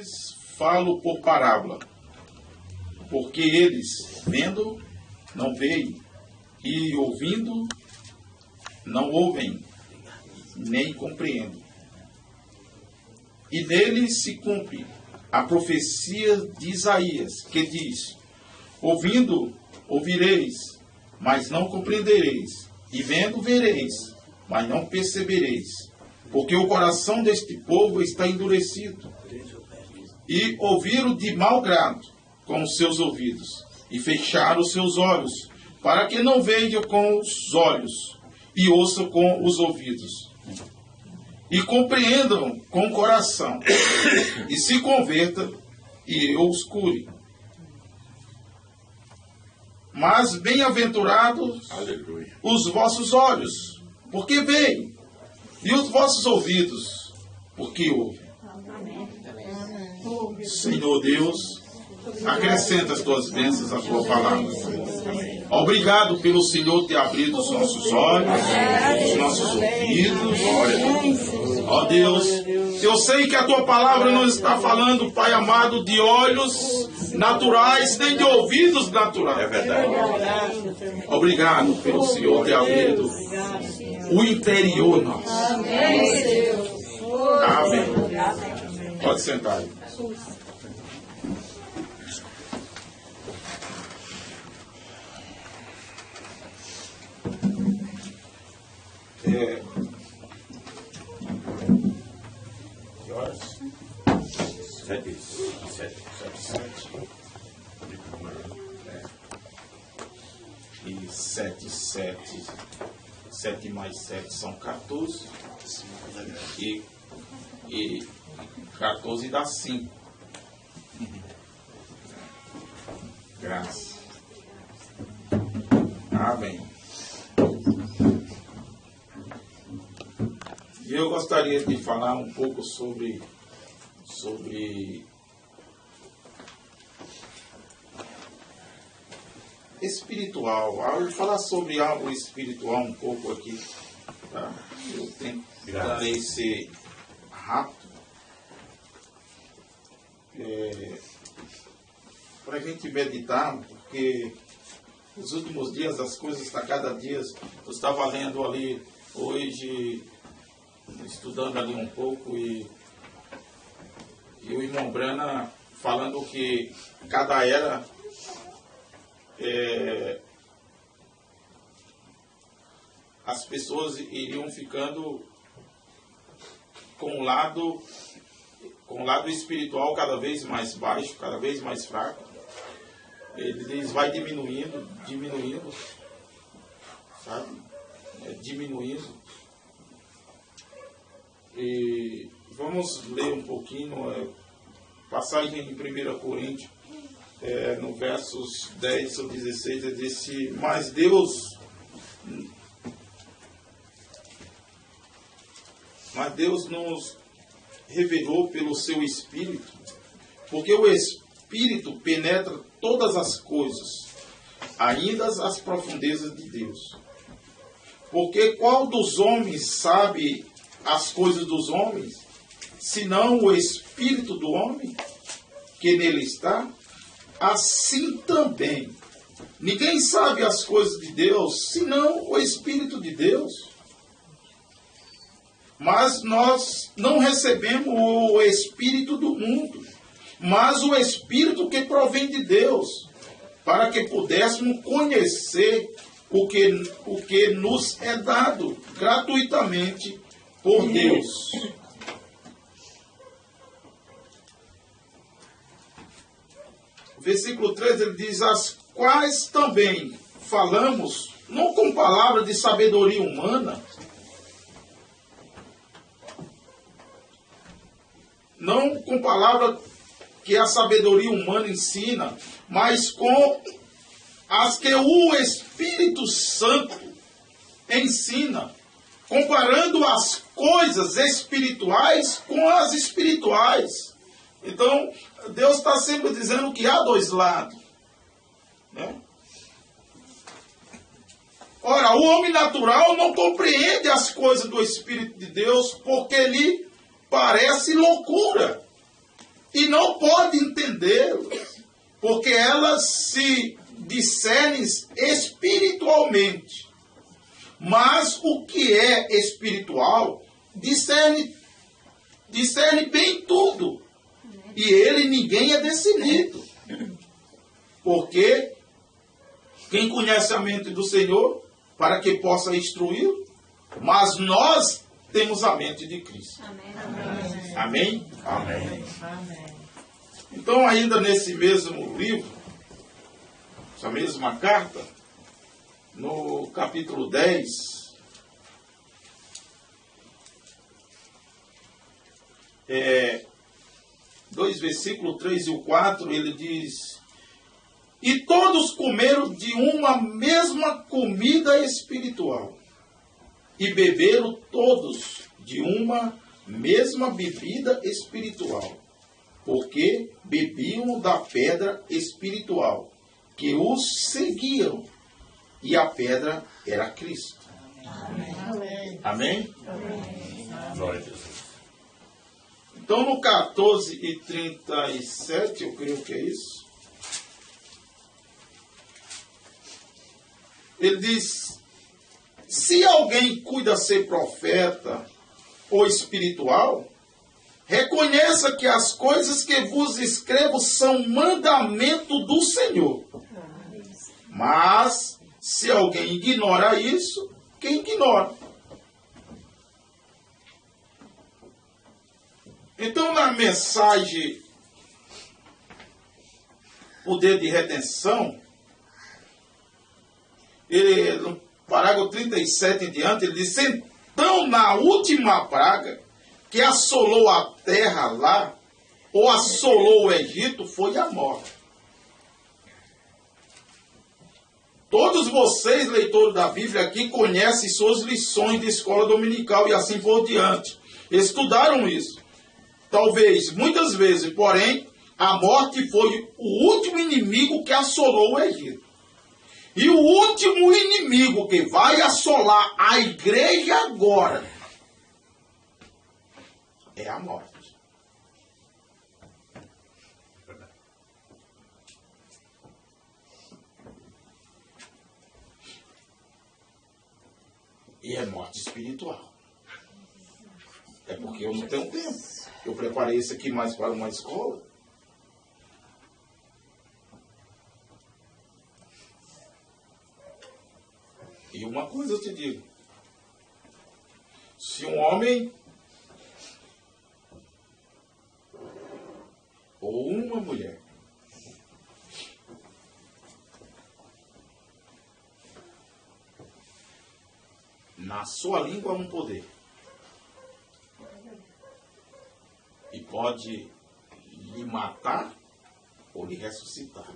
lhes falo por parábola, porque eles, vendo, não veem, e ouvindo, não ouvem, nem compreendem. E nele se cumpre a profecia de Isaías, que diz: ouvindo, ouvireis, mas não compreendereis, e vendo, vereis, mas não percebereis, porque o coração deste povo está endurecido, e ouviram de mau grado com os seus ouvidos, e fecharam os seus olhos, para que não vejam com os olhos, e ouçam com os ouvidos, e compreendam com o coração, e se convertam, e eu os cure. Mas bem-aventurados os vossos olhos, porque veem, e os vossos ouvidos, porque ouvem. Senhor Deus, acrescenta as tuas bênçãos à tua palavra. Obrigado pelo Senhor ter abrido os nossos olhos, os nossos ouvidos. Ó Deus, eu sei que a tua palavra não está falando, Pai amado, de olhos naturais, nem de ouvidos naturais. É verdade. Obrigado pelo Senhor ter abrido o interior nosso. Amém. Pode sentar aí. Que horas? 7. E 7 mais 7 são 14. E 14 dá 5. Graças. Amém. E eu gostaria de falar um pouco sobre espiritual. Ao falar sobre algo espiritual um pouco aqui, tá? Eu tentarei ser rápido, para a gente meditar, porque nos últimos dias as coisas estão cada dia. Eu estava lendo ali hoje, estudando ali um pouco, e o irmão Brana falando que cada era as pessoas iriam ficando com o lado espiritual cada vez mais baixo, cada vez mais fraco. Eles vai diminuindo, sabe? Diminuindo. E vamos ler um pouquinho, passagem em 1 Coríntios, no versos 10 ou 16, ele disse: mas Deus nos revelou pelo seu Espírito, porque o Espírito penetra todas as coisas, ainda as profundezas de Deus. Porque qual dos homens sabe as coisas dos homens, senão o Espírito do homem que nele está? Assim também, ninguém sabe as coisas de Deus, senão o Espírito de Deus. Mas nós não recebemos o Espírito do mundo, mas o Espírito que provém de Deus, para que pudéssemos conhecer o que nos é dado gratuitamente por Deus. Versículo 13, ele diz: as quais também falamos, não com palavra de sabedoria humana, não com palavra que a sabedoria humana ensina, mas com as que o Espírito Santo ensina, comparando as coisas espirituais com as espirituais. Então, Deus está sempre dizendo que há dois lados, né? Ora, o homem natural não compreende as coisas do Espírito de Deus, porque lhe parece loucura, e não pode entendê-las, porque elas se discernem espiritualmente. Mas o que é espiritual discerne bem tudo. E ele ninguém é decidido. Porque quem conhece a mente do Senhor, para que possa instruí-lo, mas nós temos a mente de Cristo. Amém? Amém? Amém. Amém. Então, ainda nesse mesmo livro, essa mesma carta, no capítulo 10, dois versículos 3 e o 4, ele diz: e todos comeram de uma mesma comida espiritual, e beberam todos de uma mesma bebida espiritual, porque bebiam da pedra espiritual que os seguiam, e a pedra era Cristo. Amém? Amém? Amém? Glória a Deus. Então, no 14 e 37, eu creio que é isso, ele diz: se alguém cuida ser profeta ou espiritual, reconheça que as coisas que vos escrevo são mandamento do Senhor. Mas, se alguém ignora isso, quem ignora? Então, na mensagem Poder de Redenção, no parágrafo 37 em diante, ele diz: então, na última praga que assolou a terra lá, ou assolou o Egito, foi a morte. Todos vocês, leitores da Bíblia aqui, conhecem suas lições de escola dominical e assim por diante. Estudaram isso. Talvez, muitas vezes, porém, a morte foi o último inimigo que assolou o Egito. E o último inimigo que vai assolar a igreja agora é a morte. E é morte espiritual. É porque eu não tenho tempo. Eu preparei isso aqui mais para uma escola. E uma coisa eu te digo: se um homem ou uma mulher na sua língua há um poder e pode lhe matar ou lhe ressuscitar.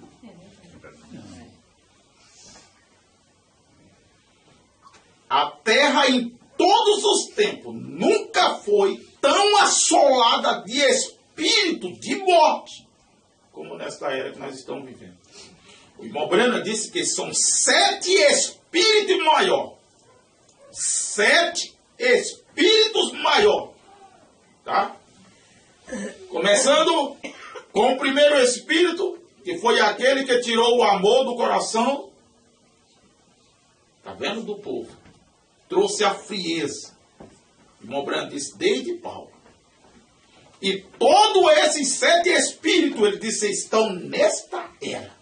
A terra em todos os tempos nunca foi tão assolada de espírito de morte como nesta era que nós estamos vivendo. O irmão Brana disse que são 7 espíritos maiores. 7 espíritos maiores. Tá? Começando com o primeiro espírito, que foi aquele que tirou o amor do coração, tá vendo, do povo. Trouxe a frieza. O irmão Brana disse, desde Paulo. E todos esses 7 espíritos, ele disse, estão nesta era.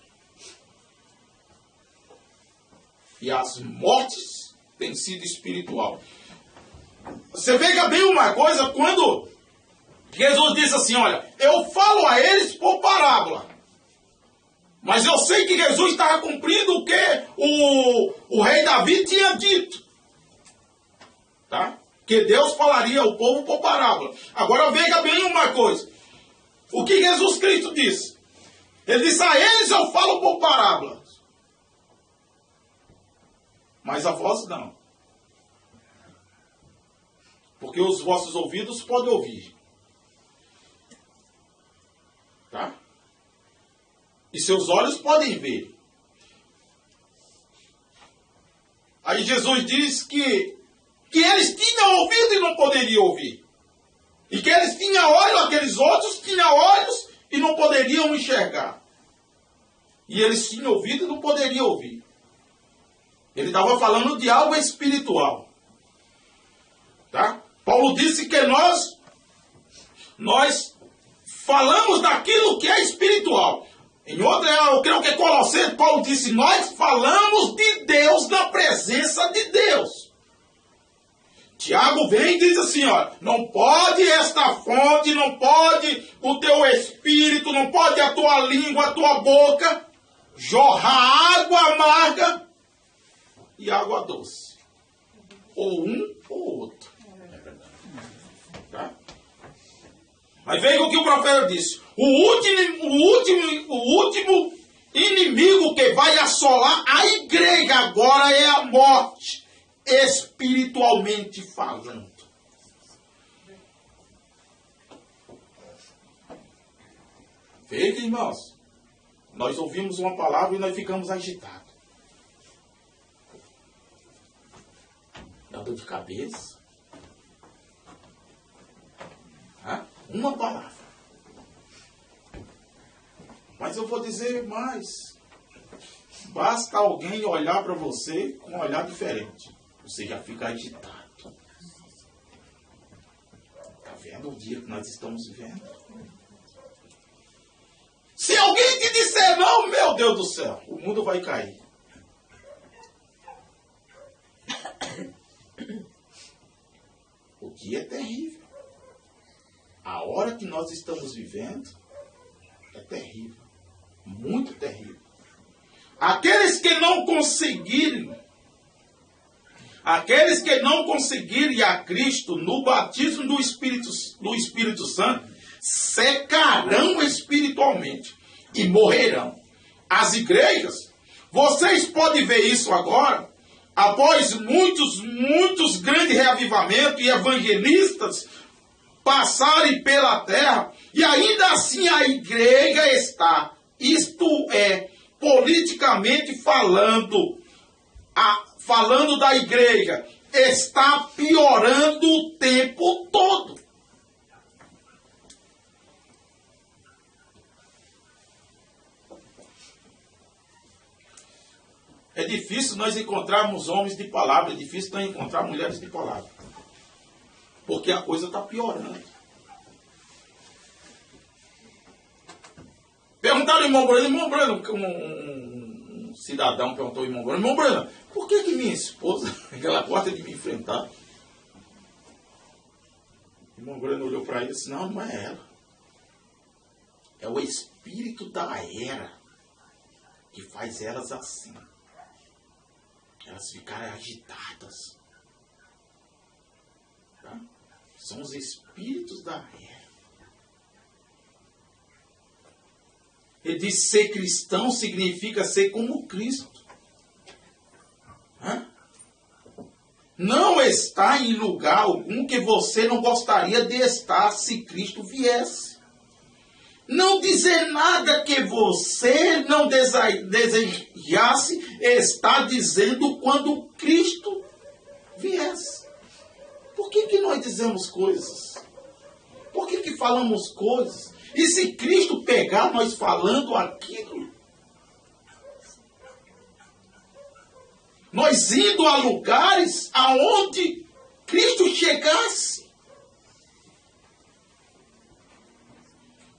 E as mortes têm sido espiritual. Você veja bem uma coisa, quando Jesus disse assim, olha, eu falo a eles por parábola. Mas eu sei que Jesus estava cumprindo o que o rei Davi tinha dito. Tá? Que Deus falaria ao povo por parábola. Agora veja bem uma coisa. O que Jesus Cristo disse? Ele disse, a eles eu falo por parábola. Mas a vós não. Porque os vossos ouvidos podem ouvir. Tá? E seus olhos podem ver. Aí Jesus diz que eles tinham ouvido e não poderiam ouvir. E que eles tinham olhos, aqueles outros tinham olhos poderiam enxergar. E eles tinham ouvido e não poderiam ouvir. Ele estava falando de algo espiritual. Tá? Paulo disse que nós falamos daquilo que é espiritual. Em outra, eu creio que é Colossenses, Paulo disse, nós falamos de Deus na presença de Deus. Tiago vem e diz assim, ó, não pode esta fonte, não pode o teu espírito, não pode a tua língua, a tua boca, jorrar água amarga e água doce. Ou um ou outro. Tá? Mas veja o que o profeta disse. O último inimigo que vai assolar a igreja agora é a morte, espiritualmente falando. Veja, irmãos, nós ouvimos uma palavra e nós ficamos agitados. Dá dor de cabeça. Uma palavra. Mas eu vou dizer mais. Basta alguém olhar para você com um olhar diferente. Você já fica agitado. Está vendo o dia que nós estamos vivendo? Se alguém te disser não, meu Deus do céu, o mundo vai cair. O dia é terrível. A hora que nós estamos vivendo é terrível. Muito terrível. Aqueles que não conseguirem a Cristo no batismo do Espírito Santo, secarão espiritualmente e morrerão. As igrejas, vocês podem ver isso agora, após muitos grandes reavivamentos e evangelistas passarem pela terra, e ainda assim a igreja está, isto é, politicamente falando da igreja, está piorando o tempo todo. É difícil nós encontrarmos homens de palavra, é difícil nós encontrar mulheres de palavra. Porque a coisa está piorando. Perguntaram ao irmão Breno, um cidadão perguntou ao irmão Breno, por que minha esposa, ela gosta de me enfrentar? O irmão Breno olhou para ele e disse, não é ela. É o espírito da era que faz elas assim. Elas ficarem agitadas. Tá? São os espíritos da era. Ele diz, ser cristão significa ser como Cristo. Não está em lugar algum que você não gostaria de estar se Cristo viesse. Não dizer nada que você não desejasse estar dizendo quando Cristo viesse. Por que nós dizemos coisas? Por que falamos coisas? E se Cristo pegar nós falando aquilo? Nós indo a lugares aonde Cristo chegasse.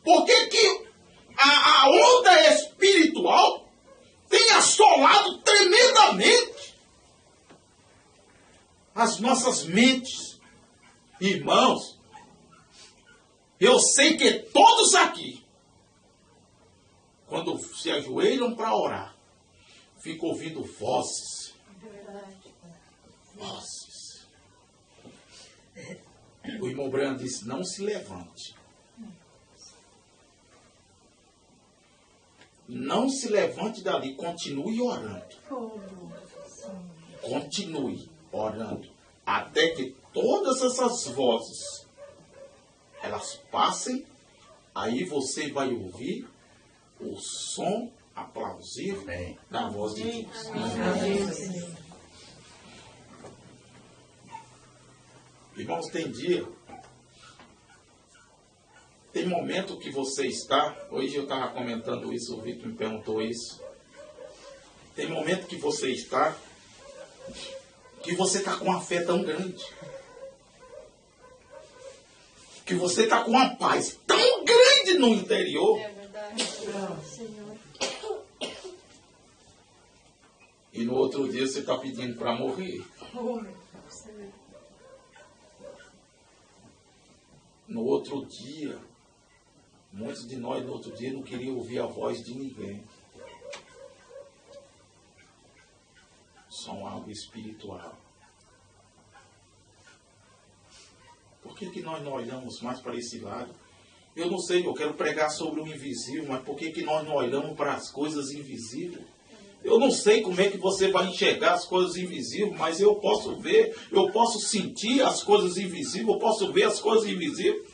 Por que a onda espiritual tem assolado tremendamente as nossas mentes? Irmãos, eu sei que todos aqui, quando se ajoelham para orar, ficam ouvindo vozes. Vozes. O irmão Breno disse, não se levante. Não se levante dali, continue orando. Continue orando. Até que todas essas vozes, elas passem, aí você vai ouvir o som aplausível da voz de Deus. Irmãos, tem dia Tem momento que você está, hoje eu estava comentando isso, o Vitor me perguntou isso. Tem momento que você está com uma fé tão grande. Que você está com uma paz tão grande no interior. É verdade, Senhor. E no outro dia você está pedindo para morrer. No outro dia, muitos de nós no outro dia não queriam ouvir a voz de ninguém. São algo espiritual. Por que nós não olhamos mais para esse lado? Eu não sei, eu quero pregar sobre o invisível, mas por que nós não olhamos para as coisas invisíveis? Eu não sei como é que você vai enxergar as coisas invisíveis, mas eu posso ver, eu posso sentir as coisas invisíveis, eu posso ver as coisas invisíveis.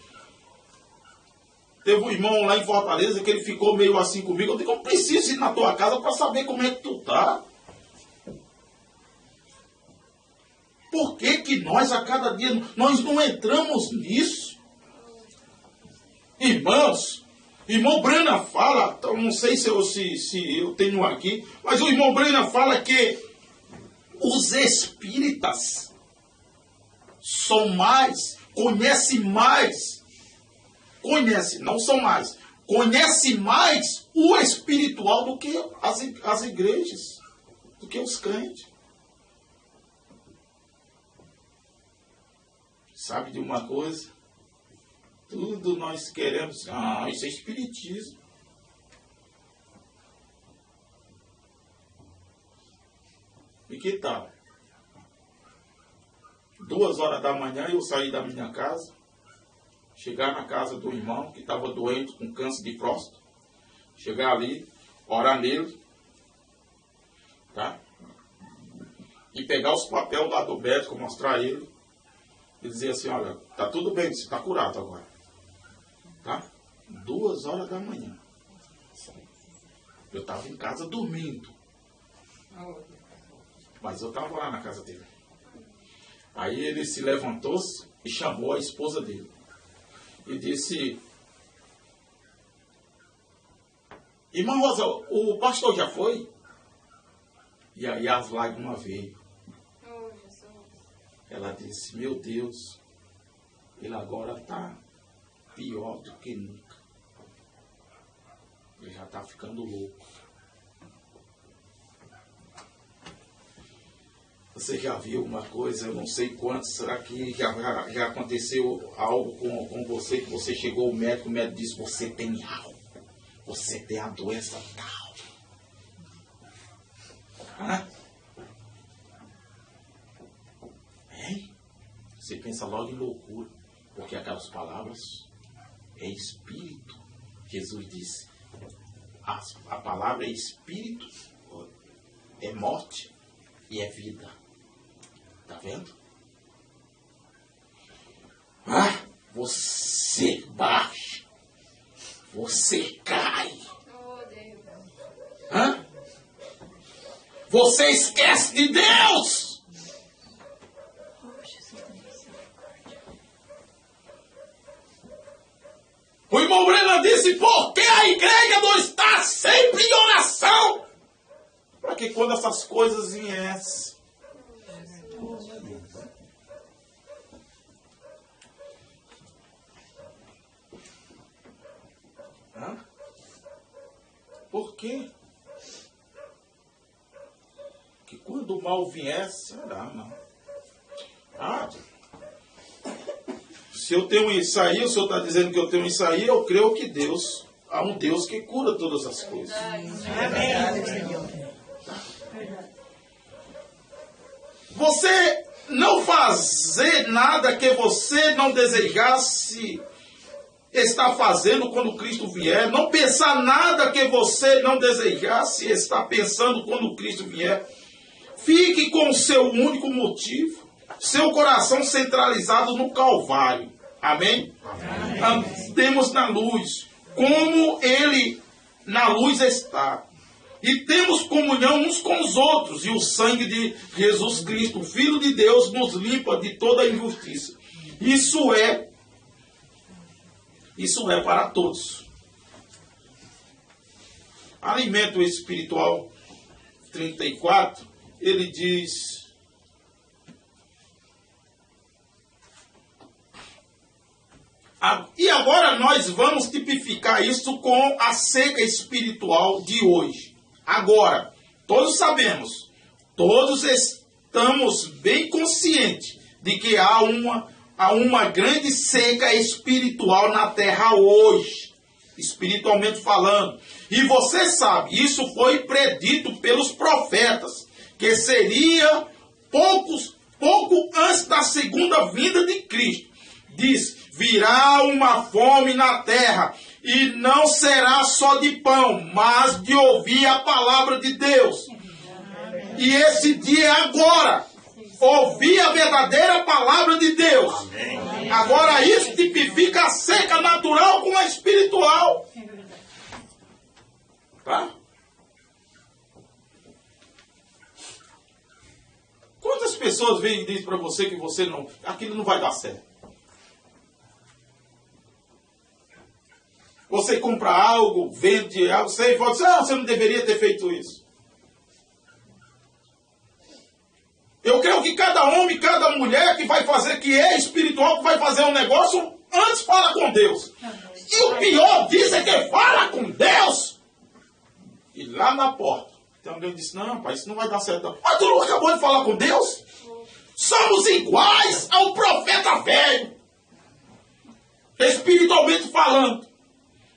Teve um irmão lá em Fortaleza que ele ficou meio assim comigo. Eu digo, eu preciso ir na tua casa para saber como é que tu tá. Por que nós a cada dia nós não entramos nisso? Irmãos, irmão Brana fala, então não sei se eu tenho aqui, mas o irmão Brana fala que os espíritas são mais, conhecem, não são mais, conhecem mais o espiritual do que as igrejas, do que os crentes. Sabe de uma coisa? Tudo nós queremos. Isso é espiritismo. E que tal? 2 horas da manhã eu saí da minha casa, chegar na casa do irmão que estava doente com câncer de próstata, chegar ali, orar nele, tá? E pegar os papéis lá do médico, mostrar a ele. E dizer assim, olha, tá tudo bem, você está curado agora. Tá? 2 horas da manhã. Eu estava em casa dormindo. Mas eu estava lá na casa dele. Aí ele se levantou-se e chamou a esposa dele. E disse, irmã Rosa, o pastor já foi? E aí as lágrimas veio. Ela disse, meu Deus, ele agora está pior do que nunca. Ele já está ficando louco. Você já viu uma coisa, eu não sei quantos, será que já aconteceu algo com você, que você chegou ao médico, o médico disse, você tem algo, você tem a doença tal. Hã? Você pensa logo em loucura, porque aquelas palavras é espírito. Jesus disse, a palavra é espírito, é morte e é vida. Está vendo? Você baixa, você cai. Você esquece de Deus. O irmão Brena disse, por que a igreja não está sempre em oração? Para que quando essas coisas viessem. Por quê? Que quando o mal viesse, não. Se eu tenho isso aí, o senhor está dizendo que eu tenho isso aí, eu creio que Deus, há um Deus que cura todas as coisas. Amém. Você não fazer nada que você não desejasse estar fazendo quando Cristo vier. Não pensar nada que você não desejasse estar pensando quando Cristo vier. Fique com o seu único motivo. Seu coração centralizado no Calvário. Amém? Amém. Temos na luz, como Ele na luz está. E temos comunhão uns com os outros. E o sangue de Jesus Cristo, Filho de Deus, nos limpa de toda a injustiça. Isso Isso é para todos. Alimento espiritual 34, ele diz: e agora nós vamos tipificar isso com a seca espiritual de hoje. Agora, todos sabemos, todos estamos bem conscientes de que há uma grande seca espiritual na terra hoje, espiritualmente falando. E você sabe, isso foi predito pelos profetas, que seria pouco antes da segunda vinda de Cristo. Diz: virá uma fome na terra, e não será só de pão, mas de ouvir a palavra de Deus. E esse dia é agora. Ouvir a verdadeira palavra de Deus. Amém. Agora isso tipifica a seca natural com a espiritual. Tá? Quantas pessoas vêm e dizem para você que você não, aquilo não vai dar certo? Você compra algo, vende algo, você pode dizer: você não deveria ter feito isso. Eu creio que cada homem, cada mulher que vai fazer, que é espiritual, que vai fazer um negócio, antes fala com Deus. E o pior disso é que fala com Deus. E lá na porta, tem alguém que disse: não, pai, isso não vai dar certo. Mas tu não acabou de falar com Deus? Somos iguais ao profeta velho. Espiritualmente falando.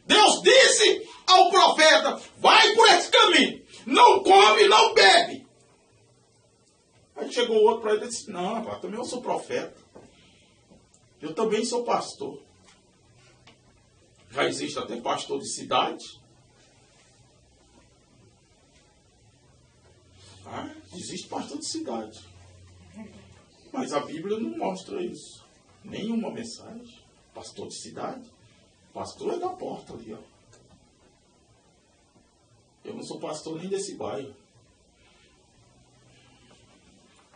Deus disse ao profeta: vai por esse caminho. Não come, não bebe. Aí chegou outro para ele e disse: não, rapaz, também eu sou profeta. Eu também sou pastor. Já existe até pastor de cidade. Existe pastor de cidade. Mas a Bíblia não mostra isso. Nenhuma mensagem. Pastor de cidade. Pastor é da porta ali, ó. Eu não sou pastor nem desse bairro.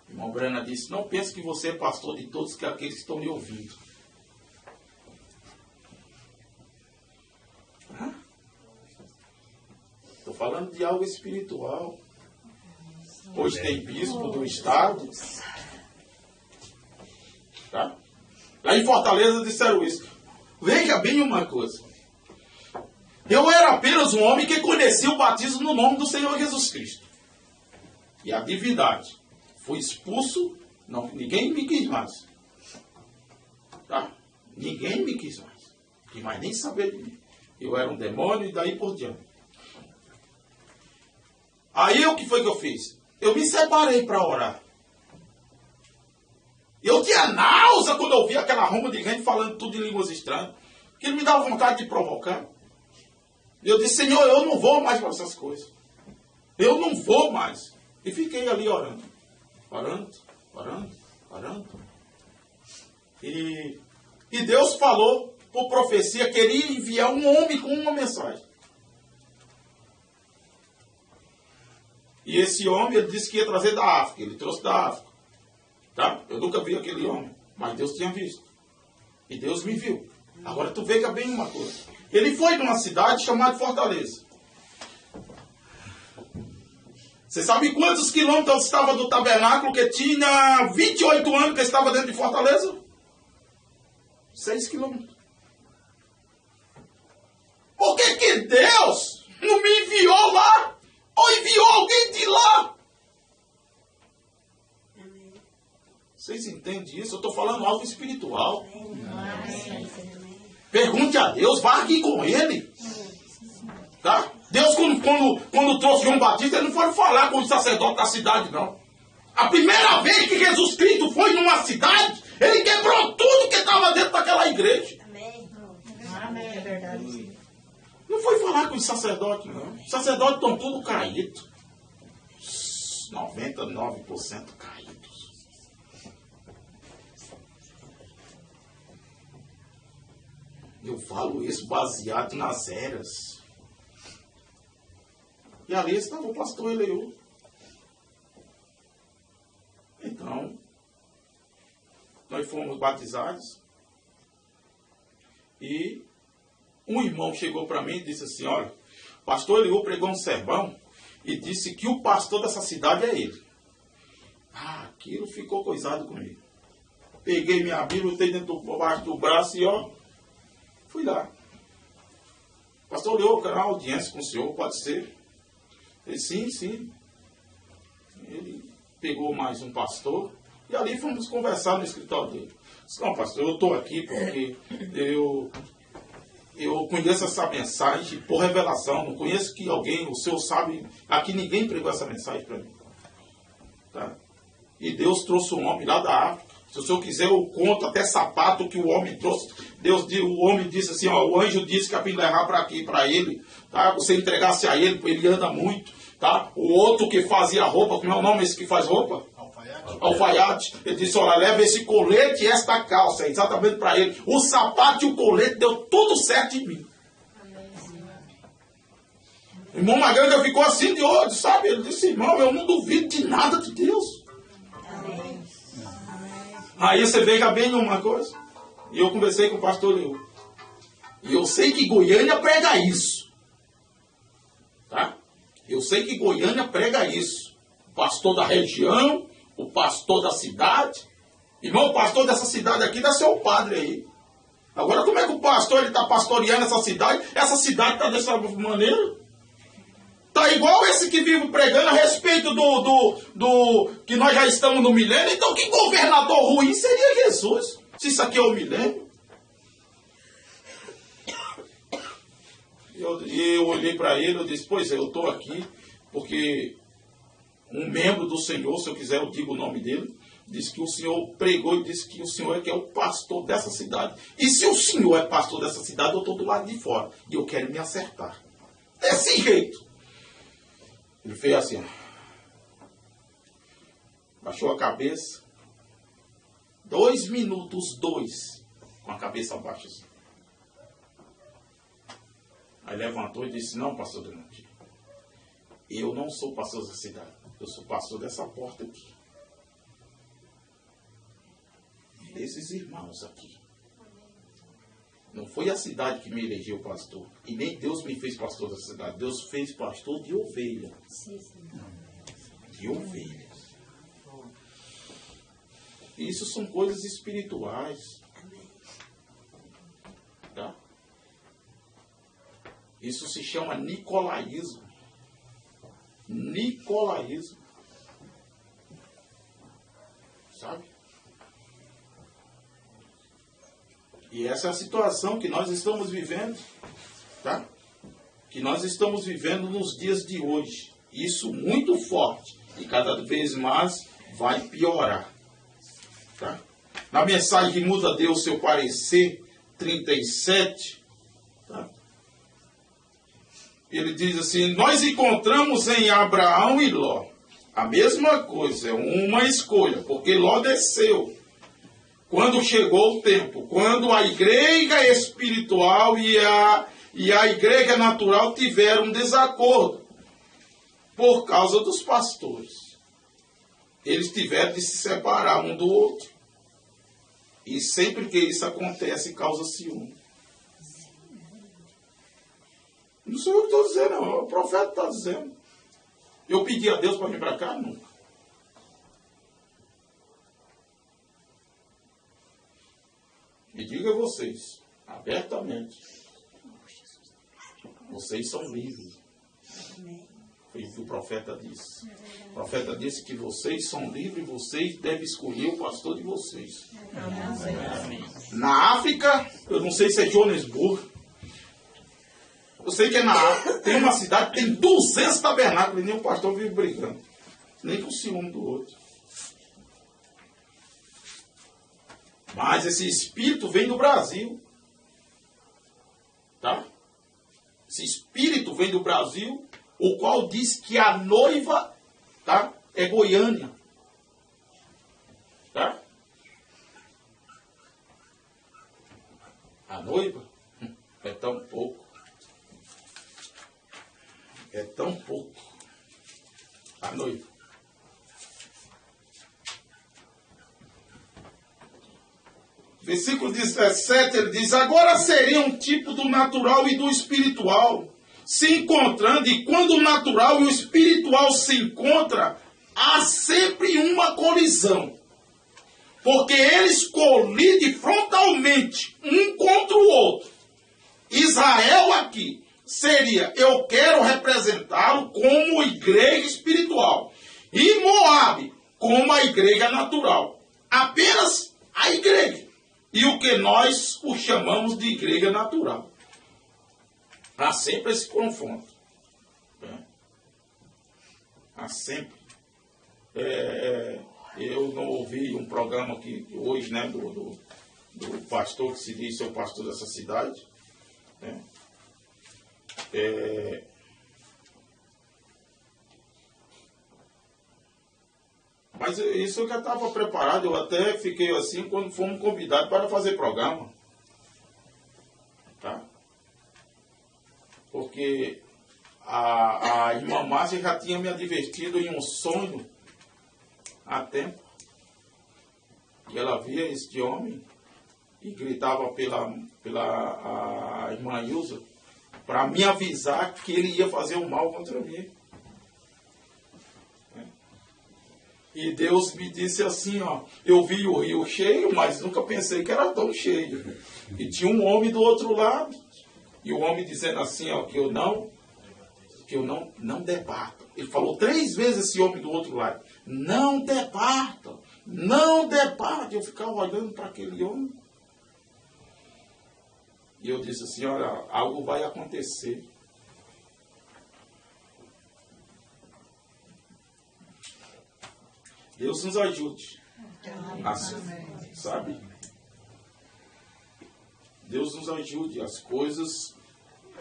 Irmão Brana disse: não pense que você é pastor de todos aqueles que estão lhe ouvindo. Estou falando de algo espiritual. Hoje tem bispo do estado. Tá? Lá em Fortaleza disseram isso. Veja bem uma coisa. Eu era apenas um homem que conhecia o batismo no nome do Senhor Jesus Cristo. E a divindade. Fui expulso, não, ninguém me quis mais. Tá? Ninguém me quis mais. Não quis mais nem saber de mim. Eu era um demônio e daí por diante. Aí o que foi que eu fiz? Eu me separei para orar. Eu tinha náusea quando eu via aquela arruma de gente falando tudo em línguas estranhas. Aquilo me dava vontade de provocar. Eu disse: Senhor, eu não vou mais para essas coisas. Eu não vou mais. E fiquei ali orando. Orando. E Deus falou por profecia que ele ia enviar um homem com uma mensagem. E esse homem, ele disse que ia trazer da África. Ele trouxe da África. Tá? Eu nunca vi aquele homem, mas Deus tinha visto. E Deus me viu. Agora tu veja bem uma coisa. Ele foi numa cidade chamada Fortaleza. Você sabe quantos quilômetros estava do tabernáculo, que tinha 28 anos que estava dentro de Fortaleza? 6 quilômetros. Por que Deus não me enviou lá? Ou enviou alguém de lá? Vocês entendem isso? Eu estou falando algo espiritual. Pergunte a Deus, vá aqui com ele. Tá? Deus, quando trouxe João Batista, ele não foi falar com o sacerdote da cidade, não. A primeira vez que Jesus Cristo foi numa cidade, ele quebrou tudo que estava dentro daquela igreja. Amém. Amém, é verdade. Não foi falar com os sacerdotes, não. Os sacerdotes estão tudo caídos. 99% caídos. Eu falo isso baseado nas eras. E ali estava o pastor Eleu. Então, nós fomos batizados. E Um irmão chegou para mim e disse assim, olha, o pastor ligou, pregou um sermão e disse que o pastor dessa cidade é ele. Aquilo ficou coisado comigo. Peguei minha Bíblia, botei debaixo do braço e fui lá. Pastor Leô, eu quero uma audiência com o senhor, pode ser? Ele, sim. Ele pegou mais um pastor e ali fomos conversar no escritório dele. Disse, não, pastor, eu estou aqui porque eu conheço essa mensagem por revelação, não conheço que alguém, o senhor sabe, aqui ninguém pregou essa mensagem para mim. Tá? E Deus trouxe um homem lá da África. Se o senhor quiser, eu conto até sapato que o homem trouxe. O homem disse assim, o anjo disse que ia levar para aqui, para ele, tá? Você entregasse a ele anda muito, tá? O outro que fazia roupa, como é o nome esse que faz roupa? Alfaiate. Ele disse, olha, leva esse colete e esta calça, exatamente para ele. O sapato e o colete deu tudo certo em mim. O irmão Maganga ficou assim de olho, sabe? Ele disse, irmão, eu não duvido de nada de Deus. Aí você veja bem uma coisa. E eu conversei com o pastor Leô. E eu sei que Goiânia prega isso. Tá? Eu sei que Goiânia prega isso. O pastor da região, o pastor da cidade. Irmão, o pastor dessa cidade aqui deve ser o padre aí. Agora como é que o pastor está pastoreando essa cidade? Essa cidade está dessa maneira? Está igual esse que vive pregando a respeito do que nós já estamos no milênio. Então que governador ruim seria Jesus? Se isso aqui é o milênio. Eu olhei para ele e disse, pois é, eu estou aqui porque um membro do Senhor, se eu quiser eu digo o nome dele, disse que o Senhor pregou e disse que o Senhor é que é o pastor dessa cidade. E se o Senhor é pastor dessa cidade, eu estou do lado de fora. E eu quero me acertar. Desse jeito. Ele fez assim, baixou a cabeça, 2 minutos, com a cabeça baixa assim. Aí levantou e disse, não, pastor Donati, eu não sou pastor dessa cidade, eu sou pastor dessa porta aqui. Desses irmãos aqui. Não foi a cidade que me elegeu pastor. E nem Deus me fez pastor dessa cidade. Deus fez pastor de ovelha. De ovelhas. Isso são coisas espirituais. Tá? Isso se chama nicolaísmo. Nicolaísmo. Sabe? E essa é a situação que nós estamos vivendo, tá? Que nós estamos vivendo nos dias de hoje. Isso muito forte. E cada vez mais vai piorar. Tá? Na mensagem que muda Deus seu parecer, 37, tá? Ele diz assim, nós encontramos em Abraão e Ló a mesma coisa, uma escolha, porque Ló desceu. Quando chegou o tempo, quando a igreja espiritual e a igreja natural tiveram um desacordo por causa dos pastores. Eles tiveram de se separar um do outro. E sempre que isso acontece, causa ciúme. Não sou eu que estou dizendo, não. O profeta está dizendo. Eu pedi a Deus para vir para cá? Nunca. E digo a vocês, abertamente, vocês são livres. Foi o que o profeta disse. O profeta disse que vocês são livres e vocês devem escolher o pastor de vocês. Na África, eu não sei se é Joanesburgo, eu sei que é na África, tem uma cidade que tem 200 tabernáculos e nem o pastor vive brigando. Nem com ciúme do outro. Mas esse espírito vem do Brasil. Tá? Esse espírito vem do Brasil, o qual diz que a noiva, tá, é Goiânia. Tá? A noiva é tão pouco. É tão pouco. A noiva. versículo 17, ele diz: agora seria um tipo do natural e do espiritual se encontrando, e quando o natural e o espiritual se encontram, há sempre uma colisão. Porque eles colidem frontalmente, um contra o outro. Israel aqui seria, eu quero representá-lo como igreja espiritual. E Moabe como a igreja natural. Apenas a igreja. E o que nós o chamamos de igreja natural. Há sempre esse confronto. Há sempre. Eu não ouvi um programa aqui hoje, né, do pastor que se diz ser o pastor dessa cidade. Mas isso eu já estava preparado, eu até fiquei assim quando fomos convidados para fazer programa. Tá? Porque a irmã Márcia já tinha me advertido em um sonho há tempo. Que ela via este homem e gritava pela a irmã Ilza para me avisar que ele ia fazer um mal contra mim. E Deus me disse assim, ó, eu vi o rio cheio, mas nunca pensei que era tão cheio. E tinha um homem do outro lado. E o homem dizendo assim, ó, que eu não debato. Ele falou 3 vezes esse homem do outro lado. Não debatam. Não debate. Eu ficava olhando para aquele homem. E eu disse assim, olha, algo vai acontecer. Deus nos ajude. Sabe? Deus nos ajude. As coisas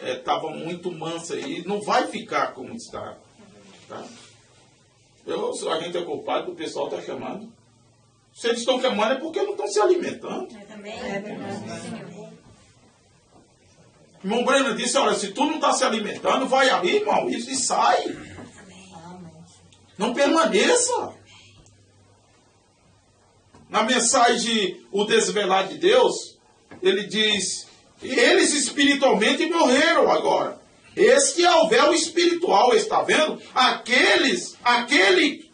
estavam muito mansas e não vai ficar como está. Tá? A gente é culpado, o pessoal está chamando. Se eles estão chamando é porque não estão se alimentando. Irmão Breno disse, olha, se tu não está se alimentando, vai ali, irmão, e sai. Não permaneça. Na mensagem O Desvelar de Deus, ele diz, eles espiritualmente morreram agora. Este é o véu espiritual, está vendo? Aquele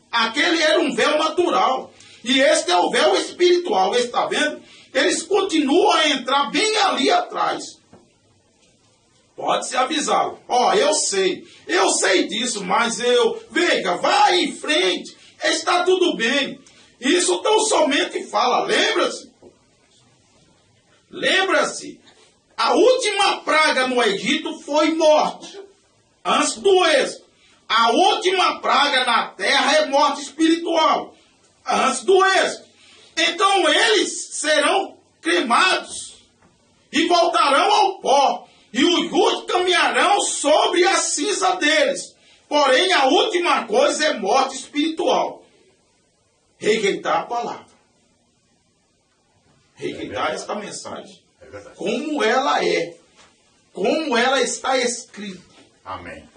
era um véu natural. E este é o véu espiritual, está vendo? Eles continuam a entrar bem ali atrás. Pode-se avisá-lo. Ó, eu sei disso, mas veja, vai em frente, está tudo bem. Isso tão somente fala, lembra-se, a última praga no Egito foi morte, antes do êxodo. A última praga na terra é morte espiritual, antes do êxodo. Então eles serão cremados e voltarão ao pó, e os justos caminharão sobre a cinza deles. Porém, a última coisa é morte espiritual. Rejeitar a palavra. Rejeitar esta mensagem. Como ela é. Como ela está escrita. Amém.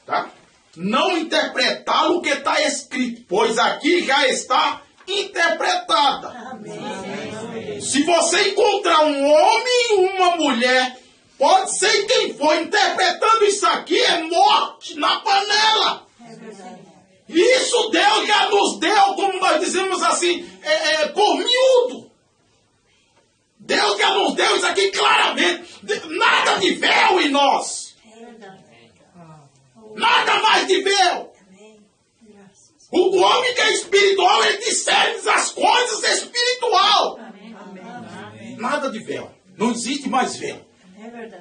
Tá? Não interpretar o que está escrito, pois aqui já está interpretada. Amém. Se você encontrar um homem e uma mulher, pode ser quem for, interpretando isso aqui, é morte na panela. Isso Deus já nos deu, como nós dizemos assim, por miúdo. Deus já nos deu isso aqui claramente. Nada de véu em nós. Nada mais de véu. O homem que é espiritual, ele discerne as coisas espiritual. Nada de véu. Não existe mais véu.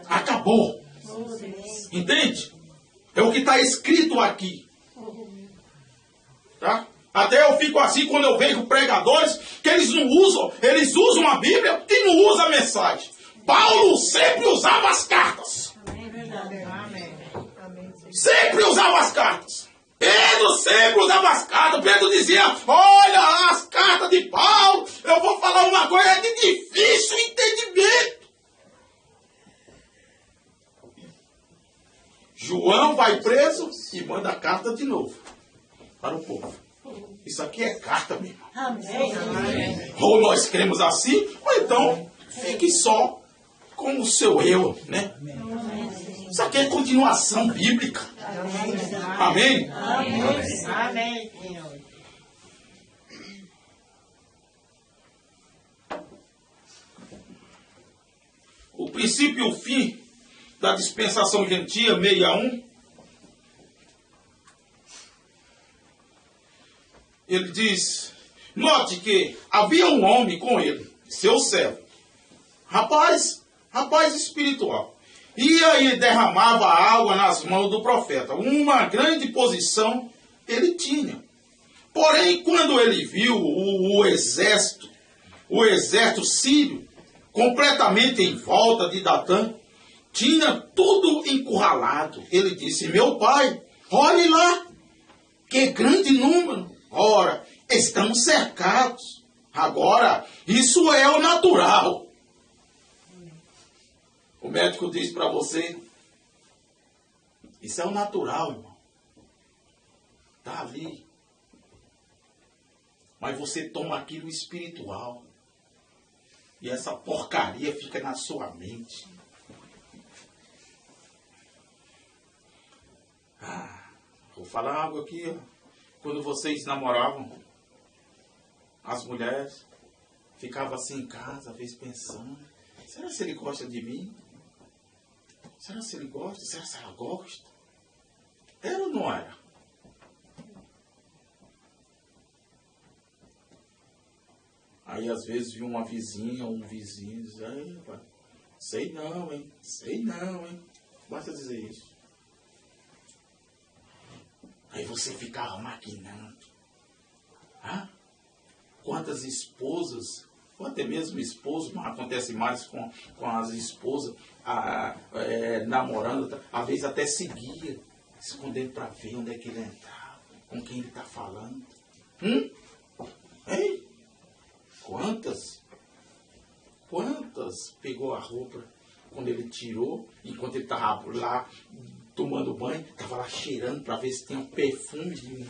Acabou. Entende? É o que está escrito aqui. Tá? Até eu fico assim quando eu vejo pregadores que eles usam a Bíblia e não usam a mensagem. Paulo sempre usava as cartas. Sempre usava as cartas. Pedro sempre usava as cartas. Pedro dizia, olha as cartas de Paulo, eu vou falar uma coisa, é de difícil entendimento. João vai preso e manda a carta de novo para o povo. Isso aqui é carta, meu irmão. Amém. Ou nós cremos assim, ou então fique só com o seu eu, né? Isso aqui é continuação bíblica. Amém? Amém, Senhor. O princípio e o fim da dispensação gentia 61. Ele diz, note que havia um homem com ele, seu servo, rapaz espiritual. Ia e derramava água nas mãos do profeta. Uma grande posição ele tinha. Porém, quando ele viu o exército sírio, completamente em volta de Datã, tinha tudo encurralado. Ele disse, meu pai, olhe lá, que grande número. Ora, estamos cercados. Agora, isso é o natural. O médico diz para você, isso é o natural, irmão. Está ali. Mas você toma aquilo espiritual. E essa porcaria fica na sua mente. Vou falar algo aqui, ó. Quando vocês namoravam, as mulheres ficavam assim em casa, às vezes pensando, será que ele gosta de mim? Será que ele gosta? Será que ela gosta? Era ou não era? Aí às vezes viu uma vizinha ou um vizinho e diz, sei não, hein? Basta dizer isso. Aí você ficava maquinando. Quantas esposas, ou até mesmo esposos, mas acontece mais com as esposas, namorando, às vezes até seguia, escondendo para ver onde é que ele entrava, com quem ele está falando. Hein? Quantas pegou a roupa quando ele tirou, enquanto ele estava lá tomando banho, estava lá cheirando para ver se tinha um perfume de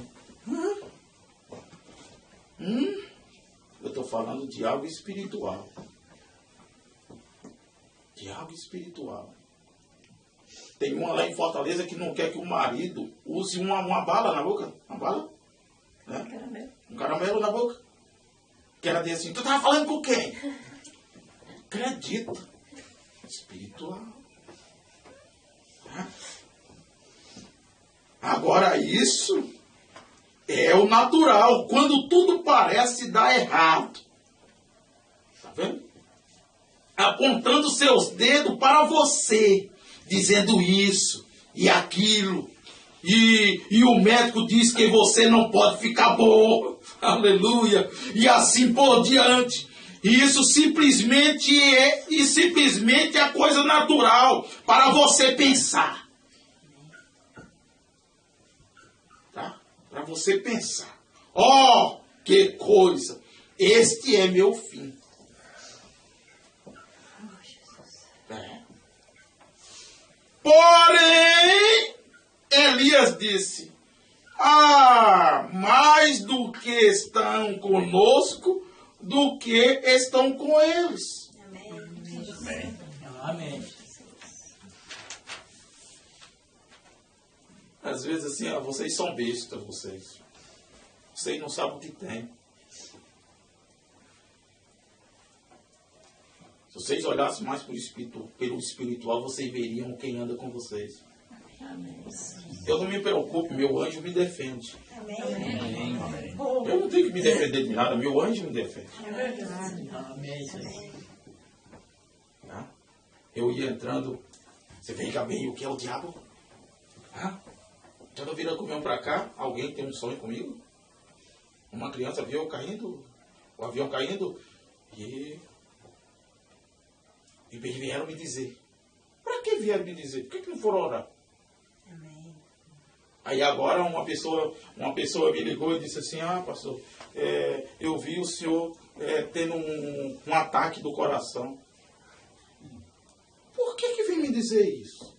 Eu estou falando de algo espiritual. De algo espiritual. Tem uma lá em Fortaleza que não quer que o marido use uma bala na boca. Uma bala? Né? Um caramelo na boca. Que ela diz assim, tu estava falando com quem? Acredita. Espiritual. Agora isso é o natural, quando tudo parece dar errado. Está vendo? Apontando seus dedos para você, dizendo isso e aquilo. E o médico diz que você não pode ficar bom. Aleluia. E assim por diante. E isso simplesmente é a coisa natural para você pensar. Para você pensar, que coisa, este é meu fim. Porém, Elias disse, mais do que estão conosco, do que estão com eles. Amém. Amém. Às vezes assim, vocês são bestas, vocês não sabem o que tem. Se vocês olhassem mais pelo espiritual, vocês veriam quem anda com vocês. Amém. Eu não me preocupo, meu anjo me defende. Amém. Amém. Eu não tenho que me defender de nada, meu anjo me defende. Amém. Tá? Eu ia entrando, você vem cá bem, o que é o diabo? Já não viram comigo para cá? Alguém tem um sonho comigo? Uma criança viu eu caindo, o avião caindo, e vieram me dizer. Para que vieram me dizer? Por que não foram orar? Amém. Aí agora uma pessoa me ligou e disse assim, pastor, eu vi o senhor tendo um ataque do coração. Por que vem me dizer isso?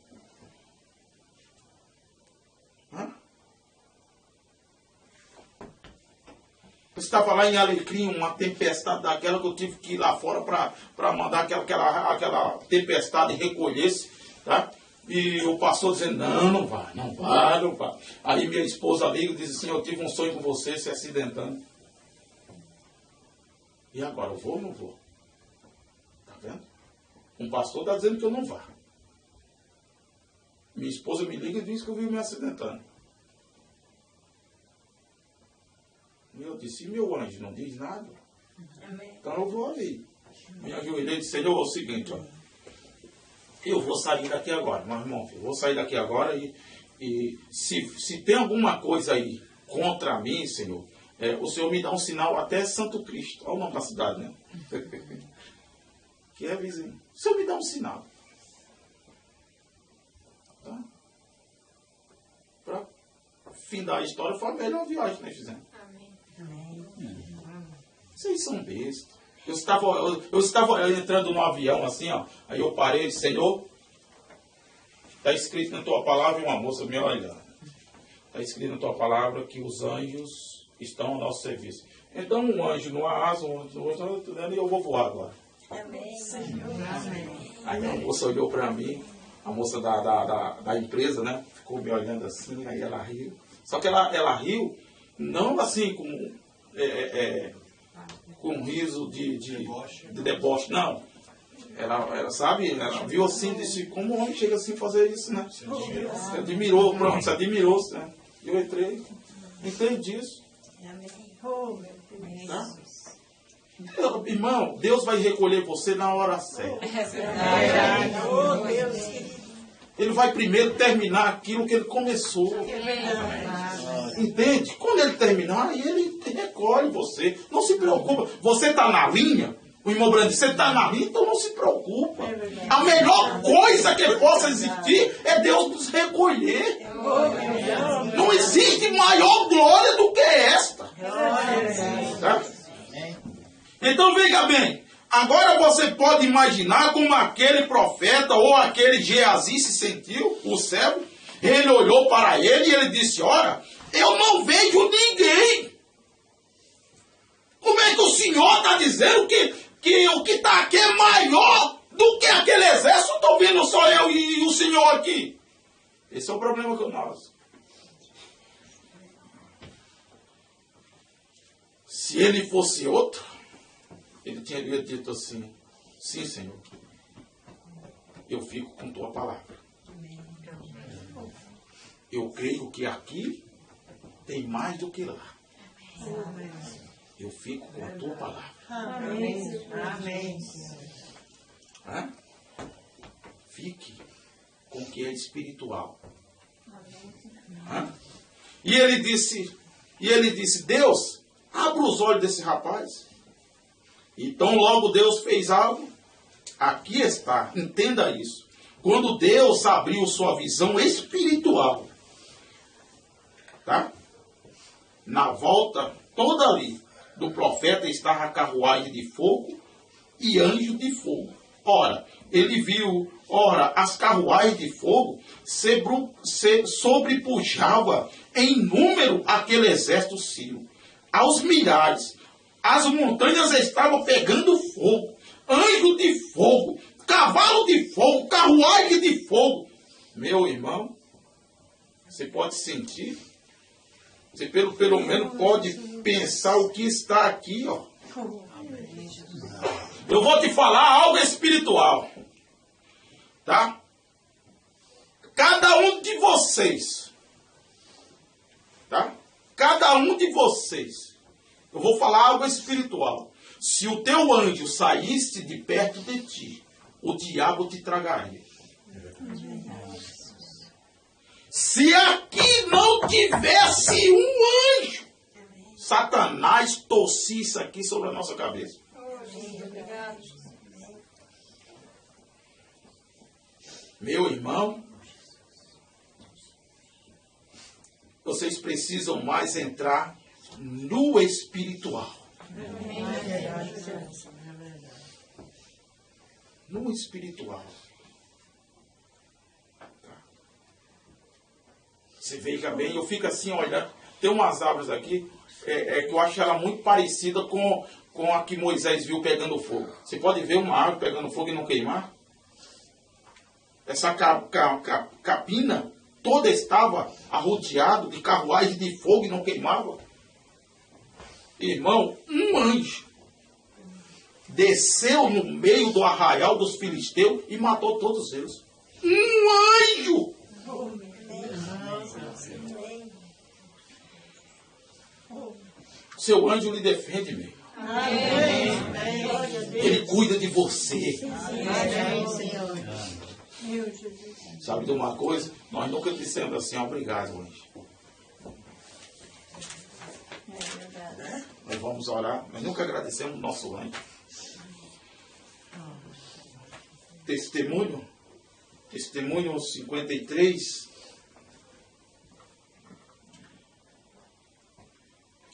Eu estava lá em Alecrim, uma tempestade daquela que eu tive que ir lá fora para mandar aquela tempestade recolhesse, tá? E o pastor dizendo, não vai. Aí minha esposa liga e diz assim, eu tive um sonho com você se acidentando. E agora, eu vou ou não vou? Tá vendo? Um pastor está dizendo que eu não vá. Minha esposa me liga e diz que eu vi me acidentando. E eu disse, e meu anjo não diz nada? Então eu vou ali. Me ajoelhei e disse, Senhor, é o seguinte, ó. Eu vou sair daqui agora, meu irmão, eu vou sair daqui agora e se tem alguma coisa aí contra mim, Senhor, o Senhor me dá um sinal até Santo Cristo. Olha o nome da cidade, né? Que é vizinho. O Senhor me dá um sinal. Tá? Para findar a história, foi a melhor viagem que nós fizemos. Vocês são bestas. Eu estava entrando no avião assim, ó. Aí eu parei e disse, Senhor, está escrito na tua palavra, e uma moça me olhando. Está escrito na tua palavra que os anjos estão ao nosso serviço. Então um anjo numa asa, um anjo no outro, e eu vou voar agora. Amém. Aí a moça olhou para mim, a moça da empresa, né? Ficou me olhando assim, aí ela riu. Só que ela riu, não assim com um riso de deboche, não. Ela sabe, ela viu assim, disse, como o homem chega assim a fazer isso, né? Se admirou, pronto, se admirou, né? Eu entrei isso. Tá? Irmão, Deus vai recolher você na hora certa. Ele vai primeiro terminar aquilo que ele começou. Entende? Quando ele terminar, ele recolhe você. Não se preocupa. Você está na linha, o irmão Brandi, você está na linha, então não se preocupa. A melhor coisa que possa existir é Deus nos recolher. Não existe maior glória do que esta. Tá? Então veja bem. Agora você pode imaginar como aquele profeta ou aquele Geazi se sentiu, o servo. Ele olhou para ele e ele disse, ora, eu não vejo ninguém. Como é que o Senhor está dizendo que o que está aqui é maior do que aquele exército? Estou vendo só eu e o Senhor aqui. Esse é o problema com nós. Se ele fosse outro, ele teria dito assim, sim, Senhor, eu fico com tua palavra. Eu creio que aqui tem mais do que lá. Eu fico com a tua palavra. Amém. Hã? Fique com o que é espiritual. Hã? E ele disse, Deus, abra os olhos desse rapaz. Então logo Deus fez algo. Aqui está, entenda isso. Quando Deus abriu sua visão espiritual, tá? Na volta toda ali do profeta estava a carruagem de fogo e anjo de fogo. Ora, ele viu, as carruagens de fogo sobrepujava em número aquele exército sírio. Aos milhares. As montanhas estavam pegando fogo. Anjo de fogo, cavalo de fogo, carruagem de fogo. Meu irmão, você pode sentir, você pelo menos pode pensar o que está aqui, ó. Eu vou te falar algo espiritual, tá? Cada um de vocês, tá? Cada um de vocês, eu vou falar algo espiritual. Se o teu anjo saísse de perto de ti, o diabo te tragaria. Se aqui não tivesse um anjo, Satanás torcia isso aqui sobre a nossa cabeça. Meu irmão, vocês precisam mais entrar no espiritual. No espiritual. Você veja bem, eu fico assim olhando. Tem umas árvores aqui. que eu acho ela muito parecida com a que Moisés viu pegando fogo. Você pode ver uma árvore pegando fogo e não queimar? Essa capina toda estava arrodeada de carruagem de fogo e não queimava. Irmão, um anjo desceu no meio do arraial dos filisteus e matou todos eles. Um anjo! Seu anjo lhe defende, meu. Ele cuida de você. Sabe de uma coisa? Nós nunca dissemos assim, obrigado, anjo. Nós vamos orar, mas nunca agradecemos o nosso anjo. Testemunho 53.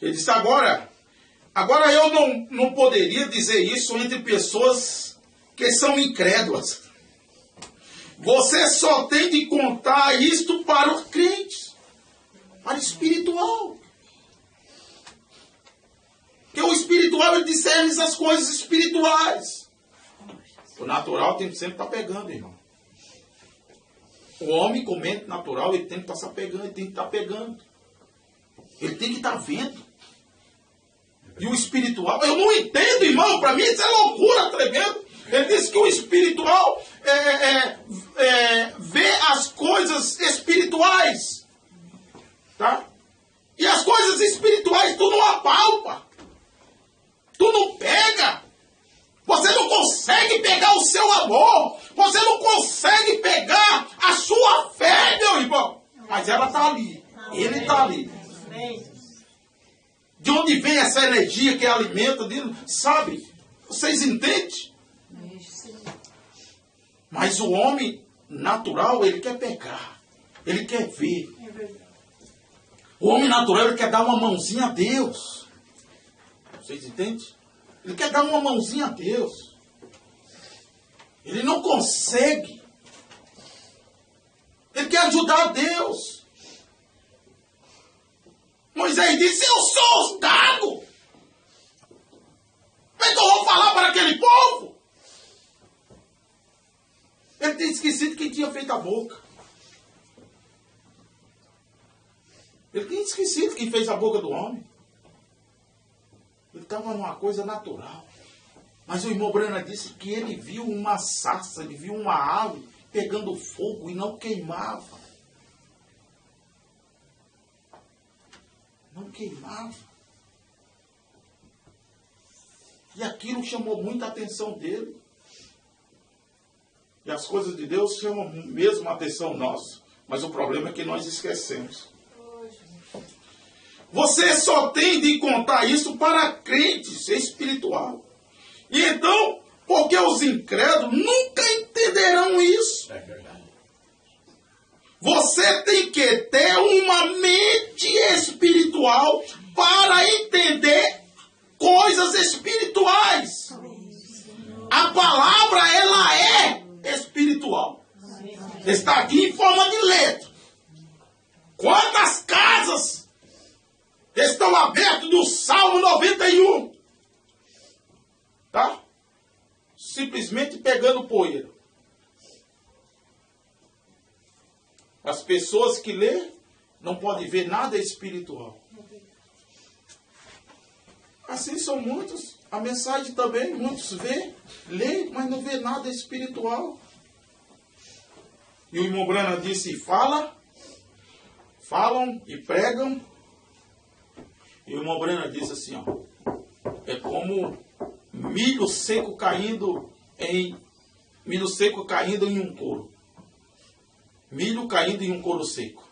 Ele disse, agora eu não poderia dizer isso entre pessoas que são incrédulas. Você só tem de contar isto para os crentes, para o espiritual. Porque o espiritual ele discerne as coisas espirituais. O natural tem que sempre estar pegando, irmão. O homem com mente natural, ele tem que estar pegando, ele tem que estar pegando. Ele tem que estar vendo. E o espiritual, eu não entendo, irmão, para mim isso é loucura tremenda. Ele disse que o espiritual vê as coisas espirituais. Tá? E as coisas espirituais tu não apalpa. Tu não pega. Você não consegue pegar o seu amor. Você não consegue pegar a sua fé, meu irmão. Mas ela está ali. Ele está ali. De onde vem essa energia que alimenta dele? Sabe? Vocês entendem? Mas o homem natural, ele quer pegar. Ele quer ver. O homem natural, ele quer dar uma mãozinha a Deus. Vocês entendem? Ele quer dar uma mãozinha a Deus. Ele não consegue. Ele quer ajudar a Deus. Moisés disse, eu sou os gados. Como é que eu vou falar para aquele povo? Ele tinha esquecido quem tinha feito a boca. Ele tinha esquecido quem fez a boca do homem. Ele estava numa coisa natural. Mas o irmão Brana disse que ele viu uma sarça, ele viu uma árvore pegando fogo e não queimava. Não queimava. E aquilo chamou muita atenção dele. E as coisas de Deus chamam mesmo a atenção nossa. Mas o problema é que nós esquecemos. Você só tem de contar isso para crentes espiritual. E então, porque os incrédulos nunca entenderão isso. É verdade. Você tem que ter uma mente espiritual para entender coisas espirituais. A palavra, ela é espiritual. Está aqui em forma de letra. Quantas casas estão abertas do Salmo 91? Tá? Simplesmente pegando poeira. As pessoas que lê não podem ver nada espiritual. Assim são muitos. A mensagem também, muitos lê, mas não vê nada espiritual. E o irmão Brana disse, falam e pregam. E o irmão Brana disse assim, ó, é como milho seco caindo em um couro. Milho caindo em um couro seco.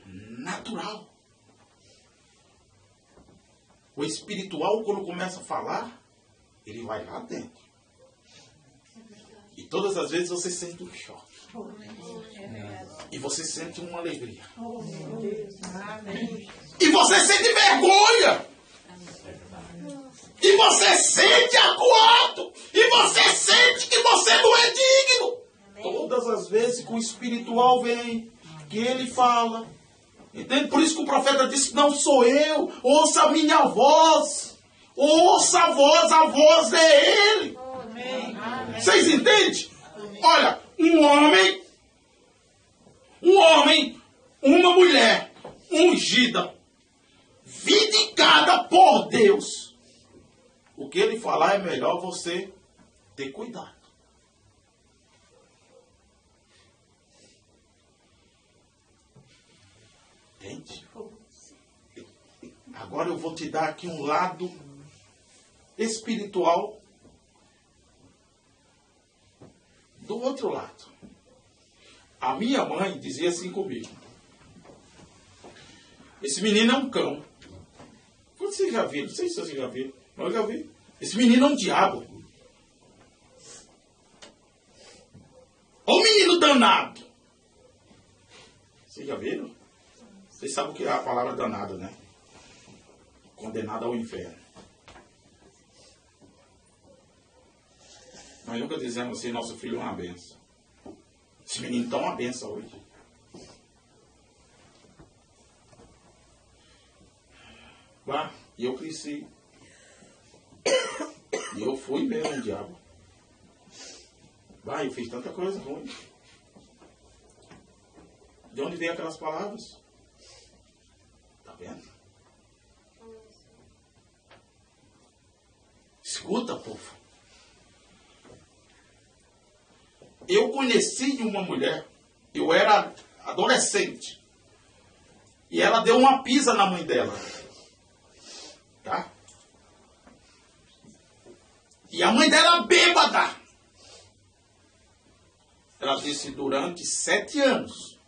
Natural. O espiritual, quando começa a falar, ele vai lá dentro. E todas as vezes você sente um choque. E você sente uma alegria. E você sente vergonha. E você sente acuado. E você sente que você não é digno. Todas as vezes que o espiritual vem, que ele fala, Entende? Por isso que o profeta disse, não sou eu, ouça a minha voz. Ouça a voz é Ele. Vocês entendem? Olha, um homem, uma mulher ungida, vindicada por Deus. O que ele falar é melhor você ter cuidado. Entende? Agora eu vou te dar aqui um lado espiritual do outro lado. A minha mãe dizia assim comigo: esse menino é um cão. Vocês já viram? Não sei se vocês já viram, mas eu já vi. Esse menino é um diabo. Ô menino danado. Vocês já viram? Vocês sabem o que é a palavra danado, né? Condenado ao inferno. Nós nunca dizemos assim, nosso filho é uma benção. Esse menino está uma benção hoje. Bah, e eu cresci. E eu fui mesmo um diabo. Bah, eu fiz tanta coisa ruim. De onde vem aquelas palavras? Tá vendo? Escuta, povo. Eu conheci uma mulher, eu era adolescente, e ela deu uma pisa na mãe dela. Tá? E a mãe dela bêbada. Ela disse durante 7 anos.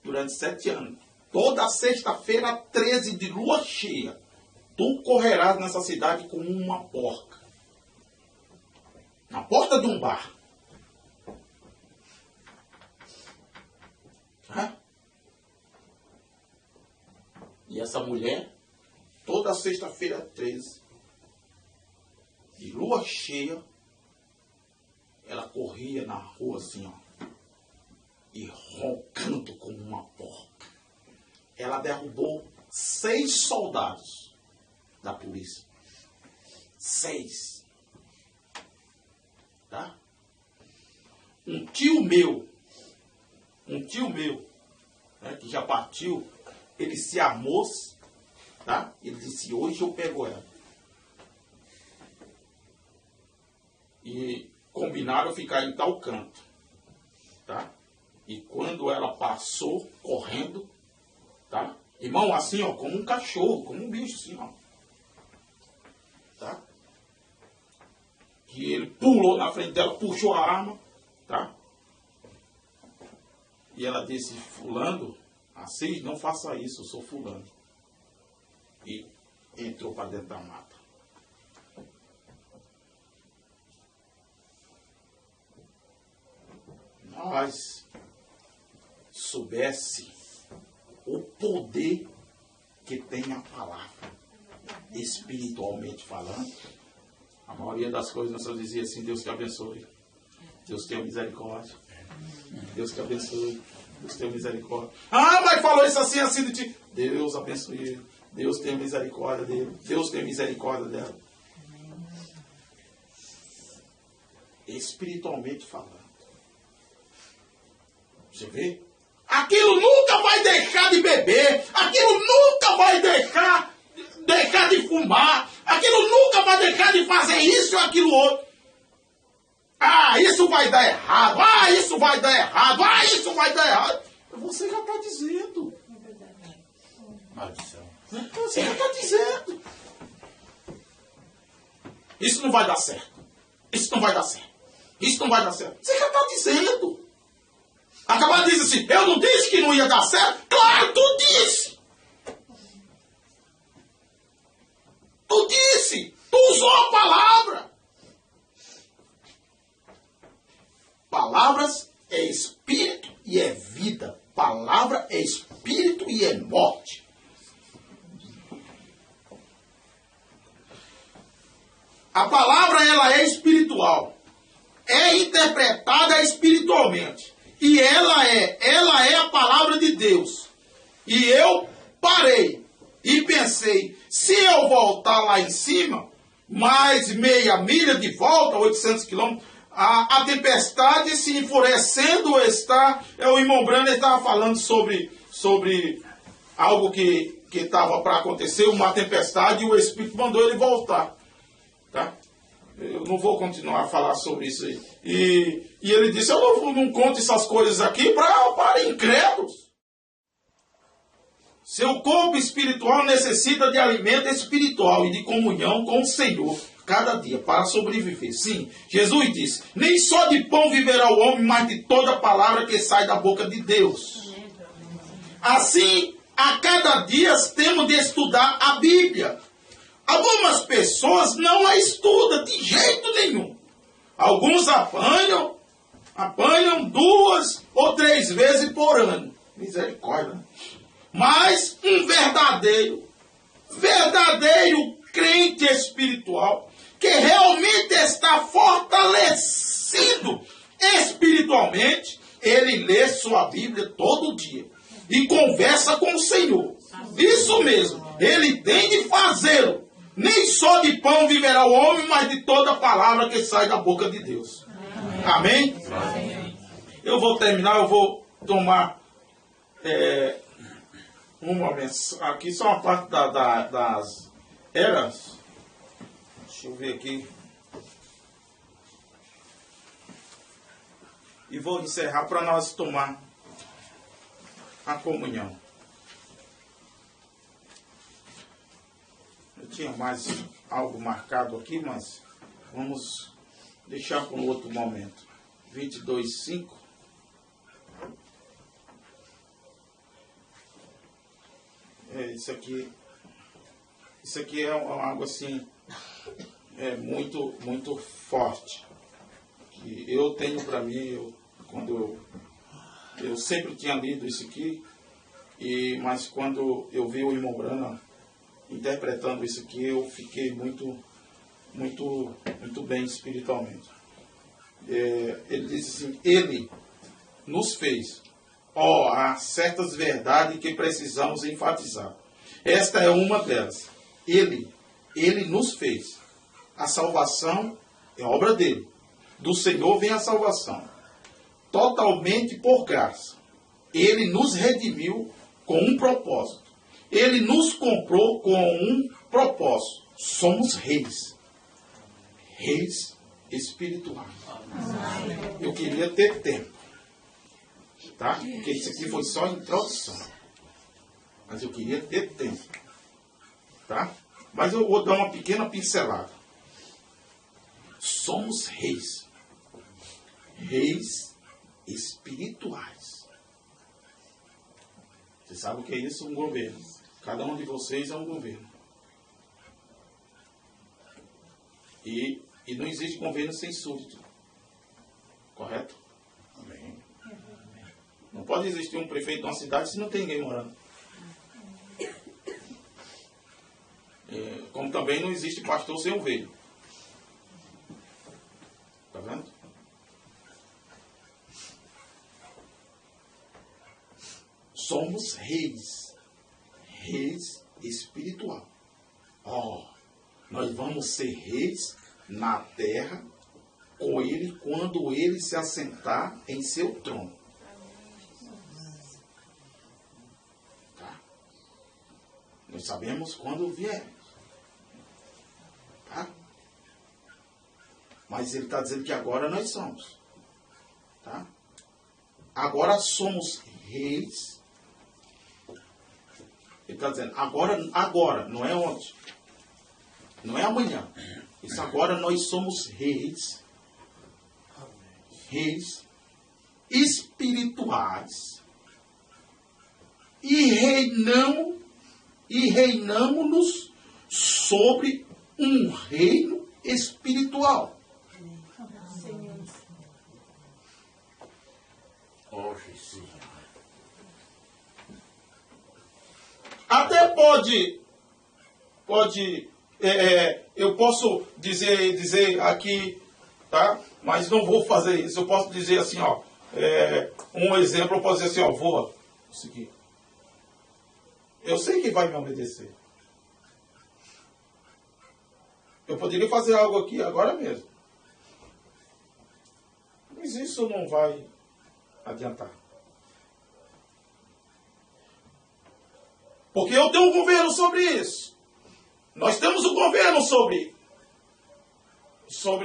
Durante 7 anos. Toda sexta-feira, 13 de lua cheia, tu correrás nessa cidade como uma porca. Na porta de um bar. Tá? E essa mulher, toda sexta-feira 13, de lua cheia, ela corria na rua assim, ó, e roncando como uma porca. Ela derrubou 6 soldados da polícia. 6. Tá? Um tio meu, né, que já partiu, ele se armou, tá? Ele disse, hoje eu pego ela. E combinaram ficar em tal canto, tá? E quando ela passou, correndo, tá? Irmão, assim, ó, como um cachorro, como um bicho, assim, ó. Tá? Que ele pulou na frente dela, puxou a arma, tá? E ela disse, fulano, assim, não faça isso, eu sou fulano. E entrou para dentro da mata. Nós soubesse o poder que tem a palavra, espiritualmente falando, a maioria das coisas nós só dizia assim, Deus te abençoe, Deus tenha misericórdia, Deus te abençoe, Deus tenha misericórdia. Ah, mas falou isso assim, assim de ti. Deus abençoe ele, Deus tenha misericórdia dele, Deus tenha misericórdia dela. Espiritualmente falando. Você vê? Aquilo nunca vai deixar de beber, aquilo nunca vai deixar de fumar, aquilo nunca vai deixar de fazer isso ou aquilo outro. Ah, isso vai dar errado, ah, isso vai dar errado, ah, isso vai dar errado. Você já está dizendo. Maldição. Você já está dizendo. Isso não vai dar certo. Isso não vai dar certo. Isso não vai dar certo. Você já está dizendo. Acabar de dizer assim, eu não disse que não ia dar certo? Claro, tu disse. Tu disse. Tu usou a palavra. Palavras é espírito e é vida. Palavra é espírito e é morte. A palavra, ela é espiritual. É interpretada espiritualmente. E ela é a palavra de Deus. E eu parei e pensei, se eu voltar lá em cima, mais meia milha de volta, 800 quilômetros, a tempestade se enfurecendo está... O irmão Brando estava falando sobre algo que estava para acontecer, uma tempestade, e o Espírito mandou ele voltar. Tá? Eu não vou continuar a falar sobre isso aí. E ele disse, eu não conto essas coisas aqui para incrédulos. Seu corpo espiritual necessita de alimento espiritual e de comunhão com o Senhor cada dia para sobreviver. Sim, Jesus disse, nem só de pão viverá o homem, mas de toda palavra que sai da boca de Deus. Assim, a cada dia temos de estudar a Bíblia. Algumas pessoas não a estudam de jeito nenhum. Alguns apanham 2 ou 3 vezes por ano. Misericórdia. Mas um verdadeiro crente espiritual, que realmente está fortalecido espiritualmente, ele lê sua Bíblia todo dia e conversa com o Senhor. Isso mesmo, ele tem de fazê-lo. Nem só de pão viverá o homem, mas de toda palavra que sai da boca de Deus. Amém? Amém. Eu vou terminar, eu vou tomar um momento. Aqui só uma parte das eras. Deixa eu ver aqui. E vou encerrar para nós tomar a comunhão. Eu tinha mais algo marcado aqui, mas vamos deixar para um outro momento. 22:5. Isso aqui é algo assim, muito forte. Que eu tenho para mim, eu sempre tinha lido isso aqui, mas quando eu vi o irmão Brana interpretando isso aqui, eu fiquei muito bem espiritualmente. Ele disse assim, ele nos fez. Há certas verdades que precisamos enfatizar. Esta é uma delas. Ele nos fez. A salvação é obra dele. Do Senhor vem a salvação. Totalmente por graça. Ele nos redimiu com um propósito. Ele nos comprou com um propósito. Somos reis. Reis espirituais. Eu queria ter tempo. Tá? Porque isso aqui foi só a introdução. Mas eu queria ter tempo. Tá? Mas eu vou dar uma pequena pincelada. Somos reis. Reis espirituais. Você sabe o que é isso? Um governo. Cada um de vocês é um governo. E não existe governo sem súdito. Correto? Amém. Não pode existir um prefeito de uma cidade se não tem ninguém morando. Como também não existe pastor sem ovelha. Está vendo? Somos reis. Reis espiritual. Nós vamos ser reis na terra com ele quando ele se assentar em seu trono. Tá? Nós sabemos quando vier. Tá? Mas ele está dizendo que agora nós somos. Tá? Agora somos reis. Ele está dizendo, agora, não é ontem. Não é amanhã. Isso agora nós somos reis. Reis espirituais. E reinamos sobre um reino espiritual. Até pode eu posso dizer aqui, tá? Mas não vou fazer isso. Eu posso dizer assim, um exemplo, eu posso dizer assim, voa. Isso aqui. Eu sei que vai me obedecer. Eu poderia fazer algo aqui agora mesmo. Mas isso não vai adiantar. Porque eu tenho um governo sobre isso. Nós temos um governo sobre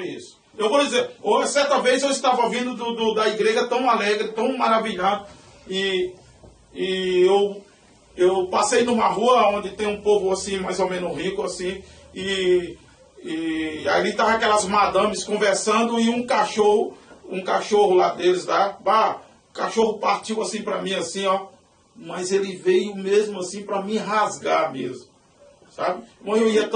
isso. Eu vou dizer, certa vez eu estava vindo da igreja tão alegre, tão maravilhado, e eu passei numa rua onde tem um povo assim, mais ou menos rico, assim, e ali estavam aquelas madames conversando e um cachorro lá deles, o cachorro partiu assim para mim, assim, ó, mas ele veio mesmo assim para me rasgar mesmo, sabe? Mas eu ia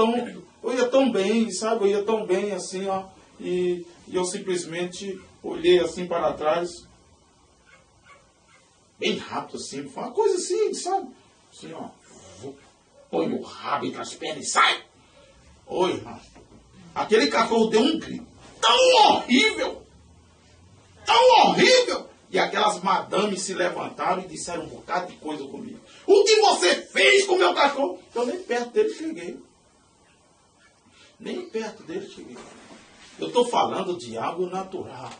tão bem, sabe? Eu ia tão bem assim, ó, e eu simplesmente olhei assim para trás, bem rápido assim, foi uma coisa assim, sabe? Assim, ó, põe o rabo entre as pernas e sai. Oi, irmão. Aquele cachorro deu um grito tão horrível, e aquelas madames se levantaram e disseram um bocado de coisa comigo. O que você fez com o meu cachorro? Eu nem perto dele cheguei. Eu estou falando de algo natural.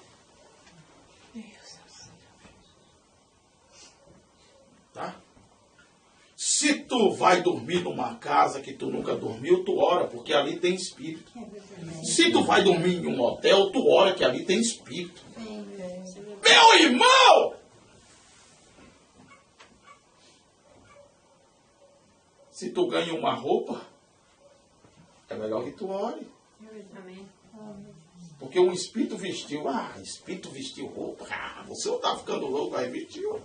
Tá? Se tu vai dormir numa casa que tu nunca dormiu, tu ora, porque ali tem espírito. Se tu vai dormir em um hotel, tu ora, que ali tem espírito. Meu irmão! Se tu ganha uma roupa, é melhor que tu ore. Porque um espírito vestiu, espírito vestiu roupa, você não está ficando louco, aí vestiu.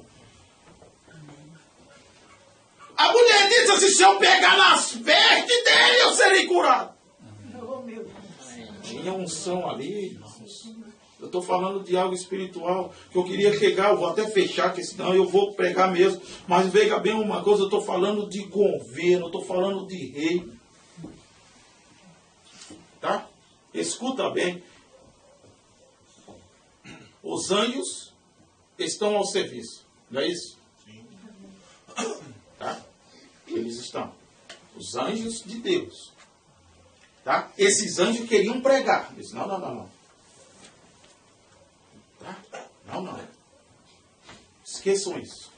A mulher disse assim, se eu pegar nas vestes dele, eu serei curado. Tinha unção ali, irmãos. Eu estou falando de algo espiritual, que eu queria chegar, eu vou até fechar, que senão eu vou pregar mesmo. Mas veja bem uma coisa, eu estou falando de governo, eu estou falando de rei. Tá? Escuta bem. Os anjos estão ao serviço, não é isso? Sim. Tá? Eles estão. Os anjos de Deus. Tá? Esses anjos queriam pregar. Eles, não. Tá? Não. Esqueçam isso.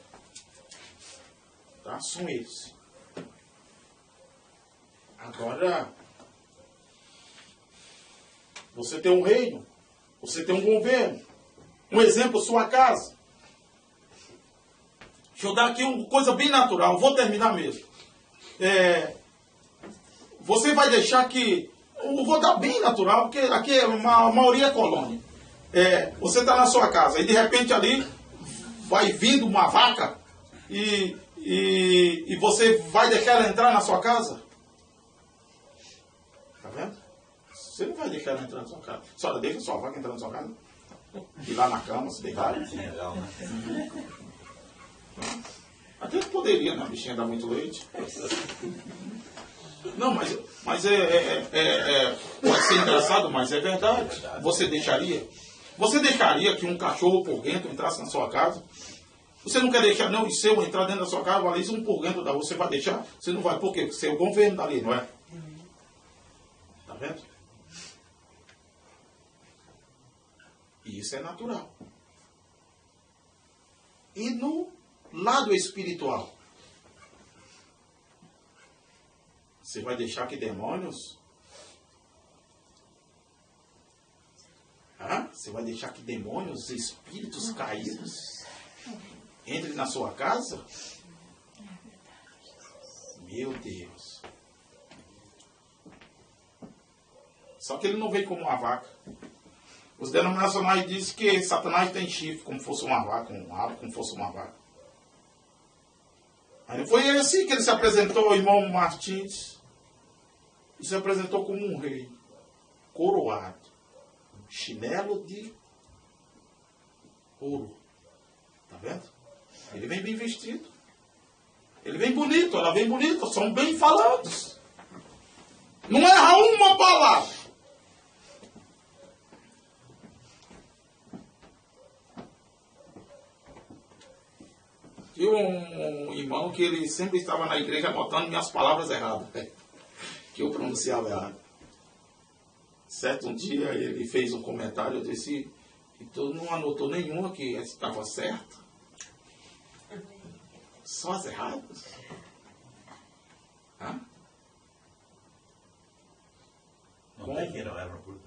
Tá? São eles. Agora, você tem um reino. Você tem um governo. Um exemplo, sua casa. Deixa eu dar aqui uma coisa bem natural. Vou terminar mesmo. Você vai deixar que... Eu vou dar bem natural, porque aqui a maioria é colônia. Você está na sua casa e de repente ali vai vindo uma vaca e você vai deixar ela entrar na sua casa? Tá vendo? Você não vai deixar ela entrar na sua casa. A senhora deixa a sua vaca entrar na sua casa? Ir lá na cama, se deitar? Até que poderia, né? A bichinha dá muito leite. Não, mas pode ser engraçado, mas é verdade. Você deixaria? Você deixaria que um cachorro porguento entrasse na sua casa? Você não quer deixar não o seu entrar dentro da sua casa? Valeu, um porguento da você vai deixar? Você não vai, por quê? Porque você é o governo dali, não é? Tá vendo? E isso é natural. E no lado espiritual, você vai deixar que demônios... Você vai deixar que demônios, espíritos caídos, entrem na sua casa? Meu Deus. Só que ele não veio como uma vaca. Os denominacionais dizem que Satanás tem chifre, como fosse uma vaca, um rabo, como fosse uma vaca. Aí foi assim que ele se apresentou ao irmão Martins. E se apresentou como um rei, coroado. Chinelo de ouro. Tá vendo? Ele vem bem vestido. Ele vem bonito, ela vem bonita. São bem falantes. Não erra uma palavra. E um irmão que ele sempre estava na igreja anotando minhas palavras erradas, que eu pronunciava errado. Certo dia ele fez um comentário, eu disse, e tu não anotou nenhuma que estava certa? Só as erradas? Hã? Não tem que não era por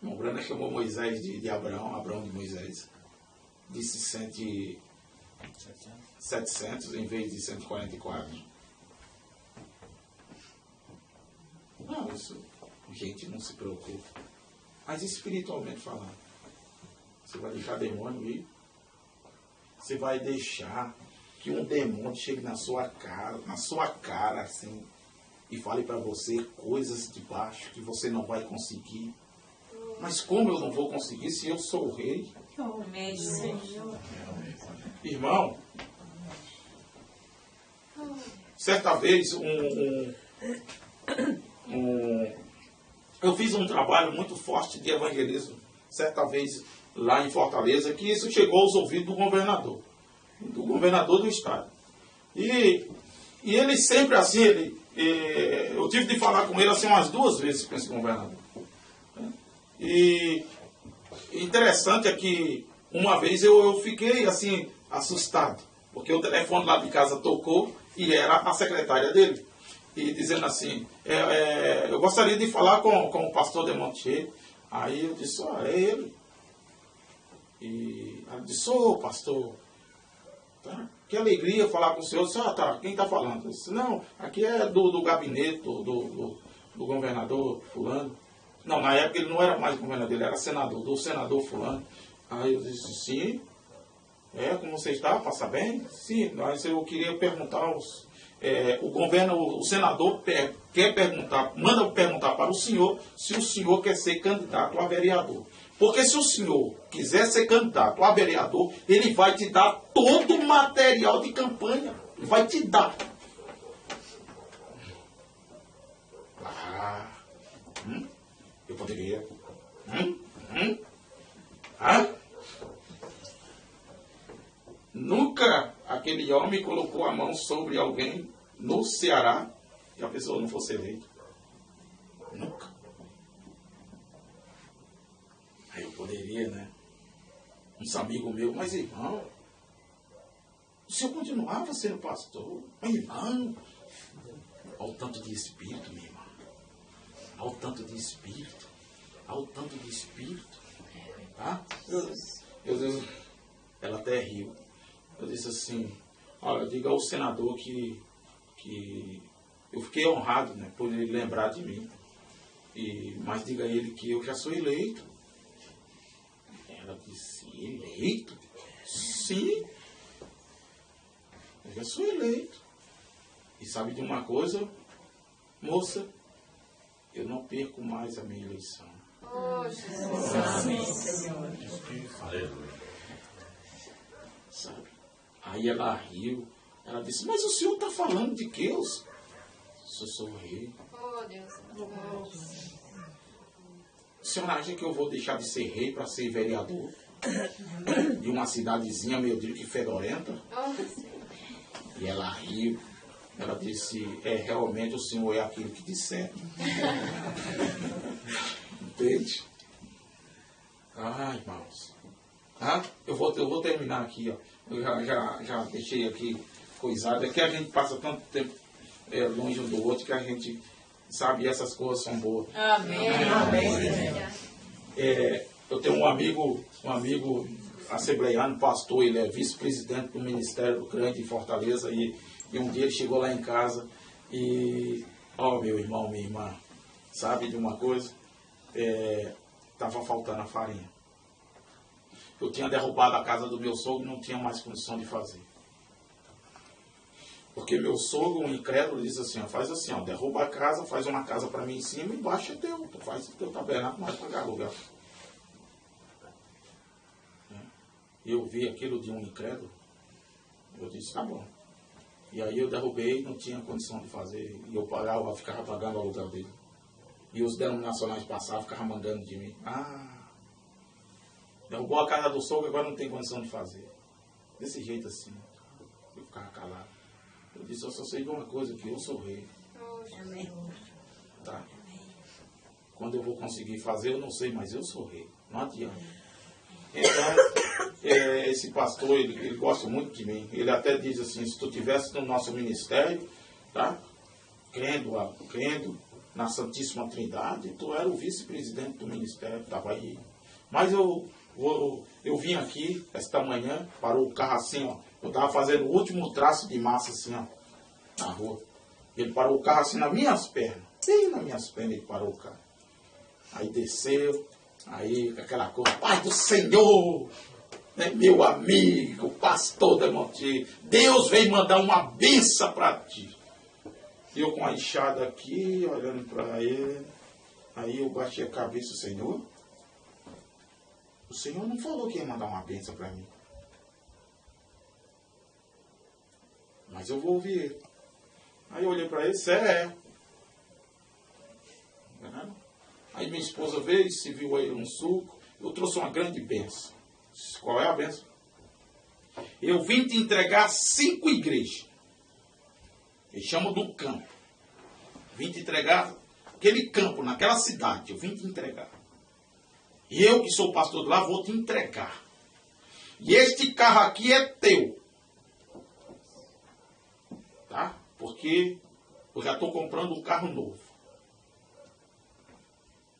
O Brana chamou Moisés de Abraão, Abraão de Moisés. Disse 700 em vez de 144. Não, isso, gente, não se preocupa. Mas espiritualmente falando, você vai deixar demônio ir? Você vai deixar que um demônio chegue na sua cara assim, e fale para você coisas de baixo que você não vai conseguir? Mas como eu não vou conseguir se eu sou o rei? Irmão, certa vez eu fiz um trabalho muito forte de evangelismo, certa vez lá em Fortaleza, que isso chegou aos ouvidos do governador do estado. E ele sempre assim, eu tive de falar com ele assim umas 2 vezes com esse governador. E interessante é que uma vez eu fiquei assim assustado, porque o telefone lá de casa tocou e era a secretária dele. E dizendo assim, eu gostaria de falar com o pastor Demontier. Aí eu disse, é ele. E ela disse, pastor, tá? Que alegria falar com o senhor. Eu disse, tá, quem está falando? Eu disse, não, aqui é do gabinete do governador fulano. Não, na época ele não era mais governador, ele era senador, do senador fulano. Aí eu disse, sim, como você está? Passa bem? Sim, mas eu queria perguntar, o senador quer perguntar, manda perguntar para o senhor se o senhor quer ser candidato a vereador. Porque se o senhor quiser ser candidato a vereador, ele vai te dar todo o material de campanha. Ele vai te dar. Eu poderia. Nunca aquele homem colocou a mão sobre alguém no Ceará que a pessoa não fosse eleita. Nunca. Aí eu poderia, né? Uns amigos meus, mas irmão, o senhor continuava sendo pastor? Mas irmão, ao tanto de espírito, minha irmã. Ao tanto de espírito. Ao tanto de espírito. Tá? Ela até riu. Eu disse assim, olha, diga ao senador que eu fiquei honrado, né, por ele lembrar de mim. Mas diga a ele que eu já sou eleito. Ela disse, eleito? Sim. Eu já sou eleito. E sabe de uma coisa, moça? Eu não perco mais a minha eleição. Jesus. Amém, Senhor. Aleluia. Sabe? Aí ela riu. Ela disse, mas o senhor está falando de que? Eu sou o rei. Deus. O senhor acha que eu vou deixar de ser rei para ser vereador? De uma cidadezinha, meu Deus, que fedorenta? E ela riu. Ela disse, realmente o senhor é aquilo que disser. Entende? Irmãos. Eu vou terminar aqui, ó. Eu já deixei aqui coisado. É que a gente passa tanto tempo longe um do outro que a gente sabe essas coisas são boas. Amém. Eu tenho um amigo assembleiano, pastor, ele é vice-presidente do Ministério Grande em Fortaleza e um dia ele chegou lá em casa e, meu irmão, minha irmã, sabe de uma coisa? Estava faltando a farinha. Eu tinha derrubado a casa do meu sogro e não tinha mais condição de fazer. Porque meu sogro, um incrédulo, disse assim, faz assim, derruba a casa, faz uma casa para mim em cima e embaixo é teu. Tu faz o teu tabernáculo, mais pagar aluguel. Eu vi aquilo de um incrédulo, eu disse, tá bom. E aí eu derrubei, não tinha condição de fazer, e eu ficava pagando o aluguel dele. E os denominacionais passavam, ficavam mandando de mim. Derrubou a casa do sogro, agora não tem condição de fazer. Desse jeito assim. Eu ficava calado. Eu disse, eu só sei de uma coisa, que eu sou rei. Tá? Quando eu vou conseguir fazer, eu não sei, mas eu sou rei. Não adianta. Então, esse pastor, ele gosta muito de mim. Ele até diz assim, se tu estivesse no nosso ministério, tá? Crendo na Santíssima Trindade, tu era o vice-presidente do ministério, estava aí. Mas eu vim aqui, esta manhã, parou o carro assim, ó. Eu estava fazendo o último traço de massa assim, ó, na rua. Ele parou o carro assim nas minhas pernas. Bem nas minhas pernas ele parou o carro. Aí desceu, aí aquela coisa, Pai do Senhor, né, meu amigo, pastor Demonte, Deus veio mandar uma benção para ti. E eu com a enxada aqui, olhando para ele, aí eu baixei a cabeça, Senhor, o Senhor não falou que ia mandar uma benção para mim. Mas eu vou ouvir ele. Aí eu olhei para ele, sério. Aí minha esposa veio, serviu a ele um suco. Eu trouxe uma grande bênção. Qual é a bênção? Eu vim te entregar 5 igrejas. Eles chamam do campo. Vim te entregar aquele campo, naquela cidade. Eu vim te entregar. E eu, que sou pastor de lá, vou te entregar. E este carro aqui é teu. Tá? Porque eu já estou comprando um carro novo.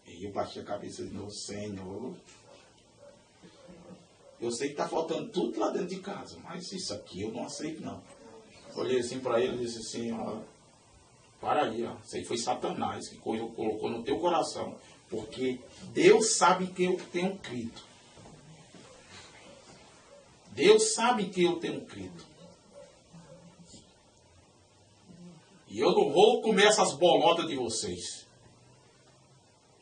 E eu baixei a cabeça de novo, Senhor. Eu sei que está faltando tudo lá dentro de casa, mas isso aqui eu não aceito não. Olhei assim para ele e disse assim, ó, para aí, ó, isso aí foi Satanás que colocou no teu coração. Porque Deus sabe que eu tenho crido. Deus sabe que eu tenho crido. E eu não vou comer essas bolotas de vocês.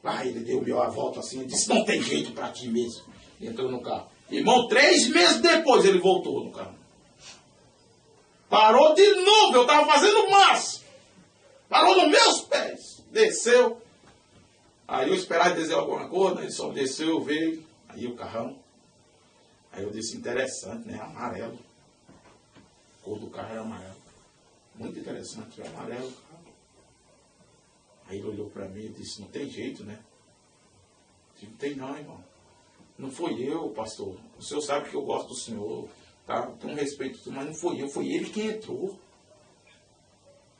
Aí ele deu a volta assim e disse, não tem jeito para ti mesmo. Entrou no carro. Irmão, 3 meses depois ele voltou no carro. Parou de novo, eu estava fazendo massa. Parou nos meus pés. Desceu. Aí eu esperava dizer alguma coisa, ele só desceu, veio. Aí o carrão. Aí eu disse, interessante, né? Amarelo. A cor do carro era amarelo. Muito interessante, é amarelo. Aí ele olhou para mim e disse, não tem jeito, né? Eu disse, não tem não, irmão. Não foi eu, pastor. O senhor sabe que eu gosto do senhor, tá? Tenho respeito, mas não foi eu, foi ele quem entrou.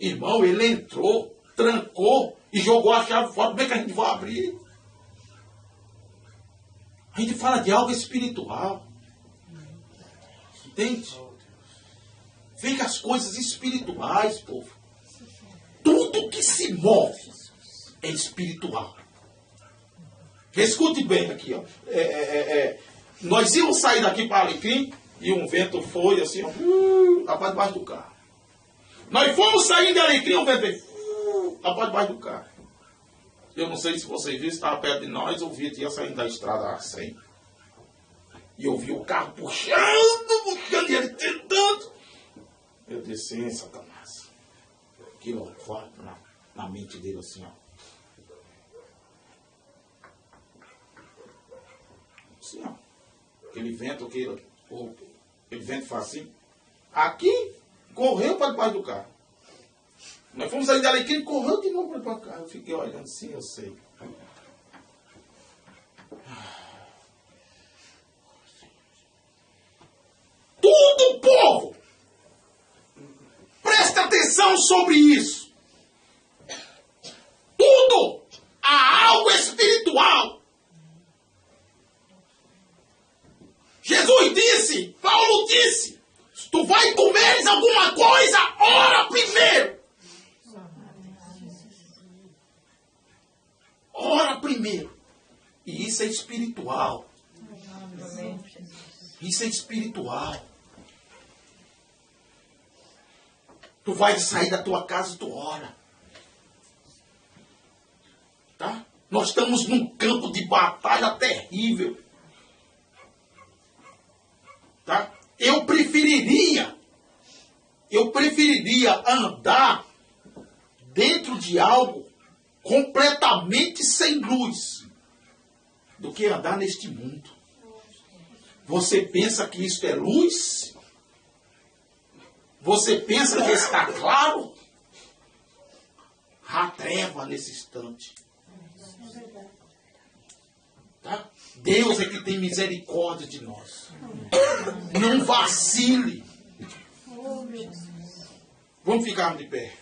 Irmão, ele entrou, trancou e jogou a chave fora. Como é que a gente vai abrir? A gente fala de algo espiritual. Entende? Vem as coisas espirituais, povo. Tudo que se move é espiritual. Escute bem aqui, ó. Nós íamos sair daqui para Alecrim e um vento foi assim, ó, lá para debaixo do carro. Nós fomos saindo de Alecrim e um vento veio lá para debaixo do carro. Eu não sei se vocês viram, estava perto de nós, eu vi, tinha saindo da estrada a 100. E eu vi o carro puxando, e ele tentando. Eu disse, Satanás. Aquilo forte na mente dele assim, ó. Assim, ó. Aquele vento, aquele vento faz assim. Aqui, correu para debaixo do carro. Nós fomos sair dali, ele correu de novo para debaixo do carro. Eu fiquei olhando assim, eu sei. Tudo, povo! Presta atenção sobre isso. Tudo! Há algo espiritual. Jesus disse, Paulo disse, se tu vai comeres alguma coisa, ora primeiro. Ora primeiro. E isso é espiritual. Isso é espiritual. Tu vai sair da tua casa e tu ora. Tá? Nós estamos num campo de batalha terrível. Tá? Eu preferiria andar dentro de algo completamente sem luz do que andar neste mundo. Você pensa que isso é luz? Você pensa que está claro? Há treva nesse instante. Tá? Deus é que tem misericórdia de nós. Não vacile. Vamos ficar de pé.